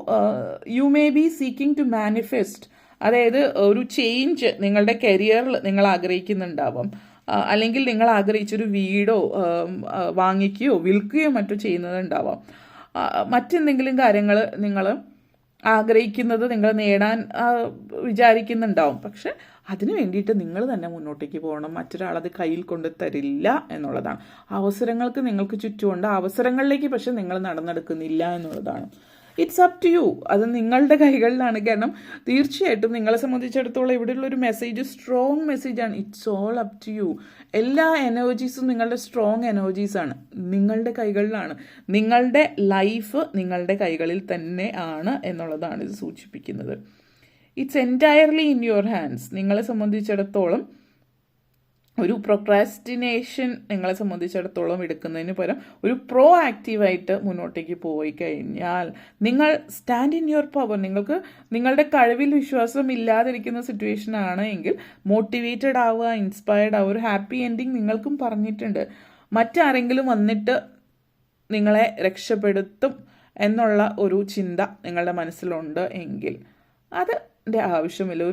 you may be seeking to manifest, അതായത് ഒരു ചേഞ്ച് നിങ്ങളുടെ കരിയറിൽ നിങ്ങൾ ആഗ്രഹിക്കുന്നുണ്ടാവാം, അല്ലെങ്കിൽ നിങ്ങൾ ആഗ്രഹിച്ചൊരു വീടോ വാങ്ങിക്കുകയോ വിൽക്കുകയോ മറ്റോ ചെയ്യുന്നതുണ്ടാവാം. മറ്റെന്തെങ്കിലും കാര്യങ്ങൾ നിങ്ങൾ ആഗ്രഹിക്കുന്നത് നിങ്ങൾ നേടാൻ വിചാരിക്കുന്നുണ്ടാവും. പക്ഷെ അതിനു വേണ്ടിയിട്ട് നിങ്ങൾ തന്നെ മുന്നോട്ടേക്ക് പോകണം. മറ്റൊരാളത് കയ്യിൽ കൊണ്ട് തരില്ല എന്നുള്ളതാണ്. അവസരങ്ങൾക്ക് നിങ്ങൾക്ക് ചുറ്റുമുണ്ട്, അവസരങ്ങളിലേക്ക് പക്ഷെ നിങ്ങൾ നടന്നെടുക്കുന്നില്ല എന്നുള്ളതാണ്. It's up to you. അത് നിങ്ങളുടെ കൈകളിലാണ്. കാരണം തീർച്ചയായിട്ടും നിങ്ങളെ സംബന്ധിച്ചിടത്തോളം ഇവിടെയുള്ളൊരു മെസ്സേജ് സ്ട്രോങ് മെസ്സേജാണ്. It's all up to you. എല്ലാ എനർജീസും നിങ്ങളുടെ സ്ട്രോങ് എനർജീസാണ്, നിങ്ങളുടെ കൈകളിലാണ്. നിങ്ങളുടെ ലൈഫ് നിങ്ങളുടെ കൈകളിൽ തന്നെ ആണ് എന്നുള്ളതാണ് ഇത് സൂചിപ്പിക്കുന്നത്. It's entirely in your hands. നിങ്ങളെ സംബന്ധിച്ചിടത്തോളം ഒരു പ്രൊക്രാസ്റ്റിനേഷൻ നിങ്ങളെ സംബന്ധിച്ചിടത്തോളം എടുക്കുന്നതിന് പകരം ഒരു പ്രോ ആക്റ്റീവായിട്ട് മുന്നോട്ടേക്ക് പോയി കഴിഞ്ഞാൽ നിങ്ങൾ സ്റ്റാൻഡ് ഇൻ യുവർ പവർ. നിങ്ങൾക്ക് നിങ്ങളുടെ കഴിവിൽ വിശ്വാസം ഇല്ലാതിരിക്കുന്ന സിറ്റുവേഷൻ ആണ് എങ്കിൽ മോട്ടിവേറ്റഡ് ആവുക, ഇൻസ്പയർഡ് ആവുക. ഒരു ഹാപ്പി എൻഡിങ് നിങ്ങൾക്കും പറഞ്ഞിട്ടുണ്ട്. മറ്റാരെങ്കിലും വന്നിട്ട് നിങ്ങളെ രക്ഷപ്പെടുത്തും എന്നുള്ള ഒരു ചിന്ത നിങ്ങളുടെ മനസ്സിലുണ്ട് എങ്കിൽ അതിൻ്റെ ആവശ്യമില്ല.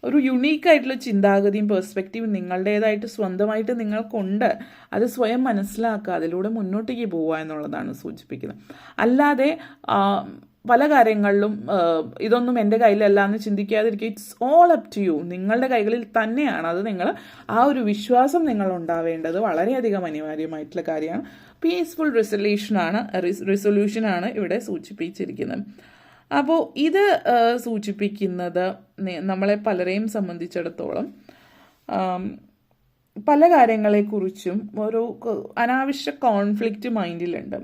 ഒരു യുണീക്കായിട്ടുള്ള ചിന്താഗതിയും പെർസ്പെക്റ്റീവും നിങ്ങളുടേതായിട്ട് സ്വന്തമായിട്ട് നിങ്ങൾക്കുണ്ട്. അത് സ്വയം മനസ്സിലാക്കുക, അതിലൂടെ മുന്നോട്ടേക്ക് പോവുക എന്നുള്ളതാണ് സൂചിപ്പിക്കുന്നത്. അല്ലാതെ പല കാര്യങ്ങളിലും ഇതൊന്നും എൻ്റെ കയ്യിലല്ല എന്ന് ചിന്തിക്കാതിരിക്കുക. It's all up to you. നിങ്ങളുടെ കൈകളിൽ തന്നെയാണ്. അത് നിങ്ങൾ ആ ഒരു വിശ്വാസം നിങ്ങൾ ഉണ്ടാവേണ്ടത് വളരെയധികം അനിവാര്യമായിട്ടുള്ള കാര്യമാണ്. പീസ്ഫുൾ റിസൊല്യൂഷനാണ് ഇവിടെ സൂചിപ്പിച്ചിരിക്കുന്നത്. അപ്പോൾ ഇത് സൂചിപ്പിക്കുന്നത് നമ്മളെ പലരെയും സംബന്ധിച്ചിടത്തോളം പല കാര്യങ്ങളെക്കുറിച്ചും ഒരു അനാവശ്യ കോൺഫ്ലിക്റ്റ് മൈൻഡിലുണ്ട്.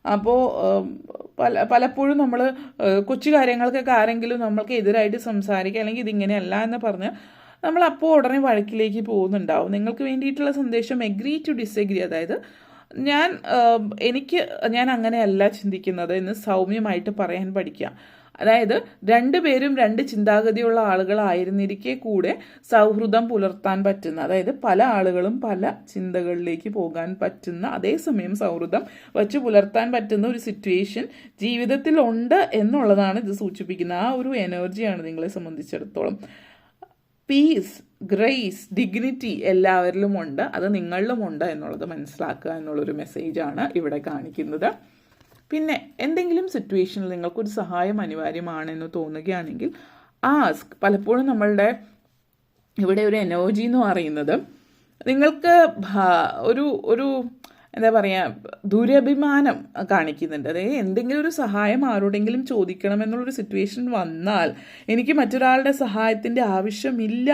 അപ്പോൾ പലപ്പോഴും നമ്മൾ കൊച്ചു കാര്യങ്ങൾക്കൊക്കെ ആരെങ്കിലും നമ്മൾക്ക് എതിരായിട്ട് സംസാരിക്കുക, അല്ലെങ്കിൽ ഇതിങ്ങനെയല്ല എന്ന് പറഞ്ഞ് നമ്മൾ അപ്പോൾ ഉടനെ വഴക്കിലേക്ക് പോകുന്നുണ്ടാവും. നിങ്ങൾക്ക് വേണ്ടിയിട്ടുള്ള സന്ദേശം എഗ്രി ടു ഡിസഗ്രി. അതായത് ഞാൻ അങ്ങനെയല്ല ചിന്തിക്കുന്നത് എന്ന് സൗമ്യമായിട്ട് പറയാൻ പഠിക്കുക. അതായത് രണ്ടുപേരും രണ്ട് ചിന്താഗതിയുള്ള ആളുകളായിരുന്നിരിക്കെ കൂടെ സൗഹൃദം പുലർത്താൻ പറ്റുന്ന, അതായത് പല ആളുകളും പല ചിന്തകളിലേക്ക് പോകാൻ പറ്റുന്ന, അതേസമയം സൗഹൃദം വച്ച് പുലർത്താൻ പറ്റുന്ന ഒരു സിറ്റുവേഷൻ ജീവിതത്തിൽ ഉണ്ട് എന്നുള്ളതാണ് ഇത് സൂചിപ്പിക്കുന്നത്. ആ ഒരു എനർജിയാണ് നിങ്ങളെ സംബന്ധിച്ചിടത്തോളം. പീസ്, ഗ്രേസ്, ഡിഗ്നിറ്റി എല്ലാവരിലും ഉണ്ട്, അത് നിങ്ങളിലും ഉണ്ട് എന്നുള്ളത് മനസ്സിലാക്കുക എന്നുള്ളൊരു മെസ്സേജാണ് ഇവിടെ കാണിക്കുന്നത്. പിന്നെ എന്തെങ്കിലും സിറ്റുവേഷനിൽ നിങ്ങൾക്കൊരു സഹായം അനിവാര്യമാണെന്ന് തോന്നുകയാണെങ്കിൽ ആസ്ക്. പലപ്പോഴും നമ്മളുടെ ഇവിടെ ഒരു എനർജി എന്ന് പറയുന്നത് നിങ്ങൾക്ക് ഒരു എന്താ പറയുക, ദുരഭിമാനം കാണിക്കുന്നുണ്ട്. അതായത് എന്തെങ്കിലും ഒരു സഹായം ആരോടെങ്കിലും ചോദിക്കണം എന്നുള്ളൊരു സിറ്റുവേഷൻ വന്നാൽ എനിക്ക് മറ്റൊരാളുടെ സഹായത്തിൻ്റെ ആവശ്യമില്ല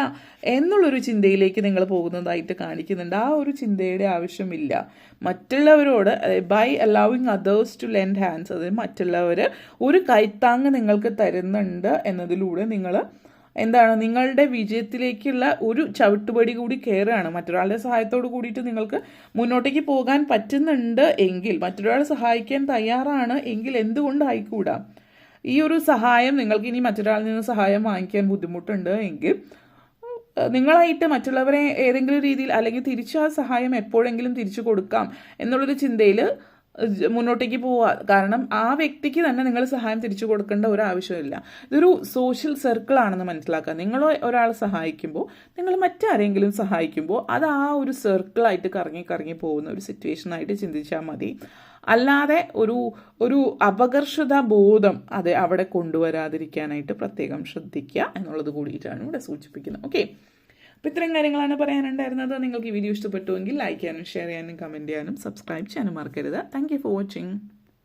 എന്നുള്ളൊരു ചിന്തയിലേക്ക് നിങ്ങൾ പോകുന്നതായിട്ട് കാണിക്കുന്നുണ്ട്. ആ ഒരു ചിന്തയുടെ ആവശ്യമില്ല. മറ്റുള്ളവരോട് by allowing others to lend hands, അതായത് മറ്റുള്ളവർ ഒരു കൈത്താങ്ങ് നിങ്ങൾക്ക് തരുന്നുണ്ട് എന്നതിലൂടെ നിങ്ങൾ എന്താണ് നിങ്ങളുടെ വിജയത്തിലേക്കുള്ള ഒരു ചവിട്ടുപടി കൂടി കയറുകയാണ്. മറ്റൊരാളുടെ സഹായത്തോട് കൂടിയിട്ട് നിങ്ങൾക്ക് മുന്നോട്ടേക്ക് പോകാൻ പറ്റുന്നുണ്ട് എങ്കിൽ, മറ്റൊരാളെ സഹായിക്കാൻ തയ്യാറാണ് എങ്കിൽ എന്തുകൊണ്ടായിക്കൂടാ? ഈ ഒരു സഹായം നിങ്ങൾക്ക് ഇനി മറ്റൊരാളിൽ നിന്ന് സഹായം വാങ്ങിക്കാൻ ബുദ്ധിമുട്ടുണ്ട് എങ്കിൽ നിങ്ങളായിട്ട് മറ്റുള്ളവരെ ഏതെങ്കിലും രീതിയിൽ അല്ലെങ്കിൽ തിരിച്ച് ആ സഹായം എപ്പോഴെങ്കിലും തിരിച്ചു കൊടുക്കാം എന്നുള്ളൊരു ചിന്തയിൽ മുന്നോട്ടേക്ക് പോവുക. കാരണം ആ വ്യക്തിക്ക് തന്നെ നിങ്ങൾ സഹായം തിരിച്ചു കൊടുക്കേണ്ട ഒരു ആവശ്യമില്ല. ഇതൊരു സോഷ്യൽ സർക്കിളാണെന്ന് മനസ്സിലാക്കുക. നിങ്ങൾ ഒരാളെ സഹായിക്കുമ്പോൾ, നിങ്ങൾ മറ്റാരെങ്കിലും സഹായിക്കുമ്പോൾ അത് ആ ഒരു സർക്കിളായിട്ട് കറങ്ങി പോകുന്ന ഒരു സിറ്റുവേഷനായിട്ട് ചിന്തിച്ചാൽ മതി. അല്ലാതെ ഒരു അപകർഷത ബോധം അത് അവിടെ കൊണ്ടുവരാതിരിക്കാനായിട്ട് പ്രത്യേകം ശ്രദ്ധിക്കുക എന്നുള്ളത് കൂടിയിട്ടാണ് ഇവിടെ സൂചിപ്പിക്കുന്നത്. ഓക്കെ, അപ്പോൾ ഇത്രയും കാര്യങ്ങളാണ് പറയാനുണ്ടായിരുന്നത്. നിങ്ങൾക്ക് ഈ വീഡിയോ ഇഷ്ടപ്പെട്ടുവെങ്കിൽ ലൈക്ക് ചെയ്യാനും ഷെയർ ചെയ്യാനും കമൻറ്റ് ചെയ്യാനും സബ്സ്ക്രൈബ് ചെയ്യാനും മറക്കരുത്. Thank you for watching.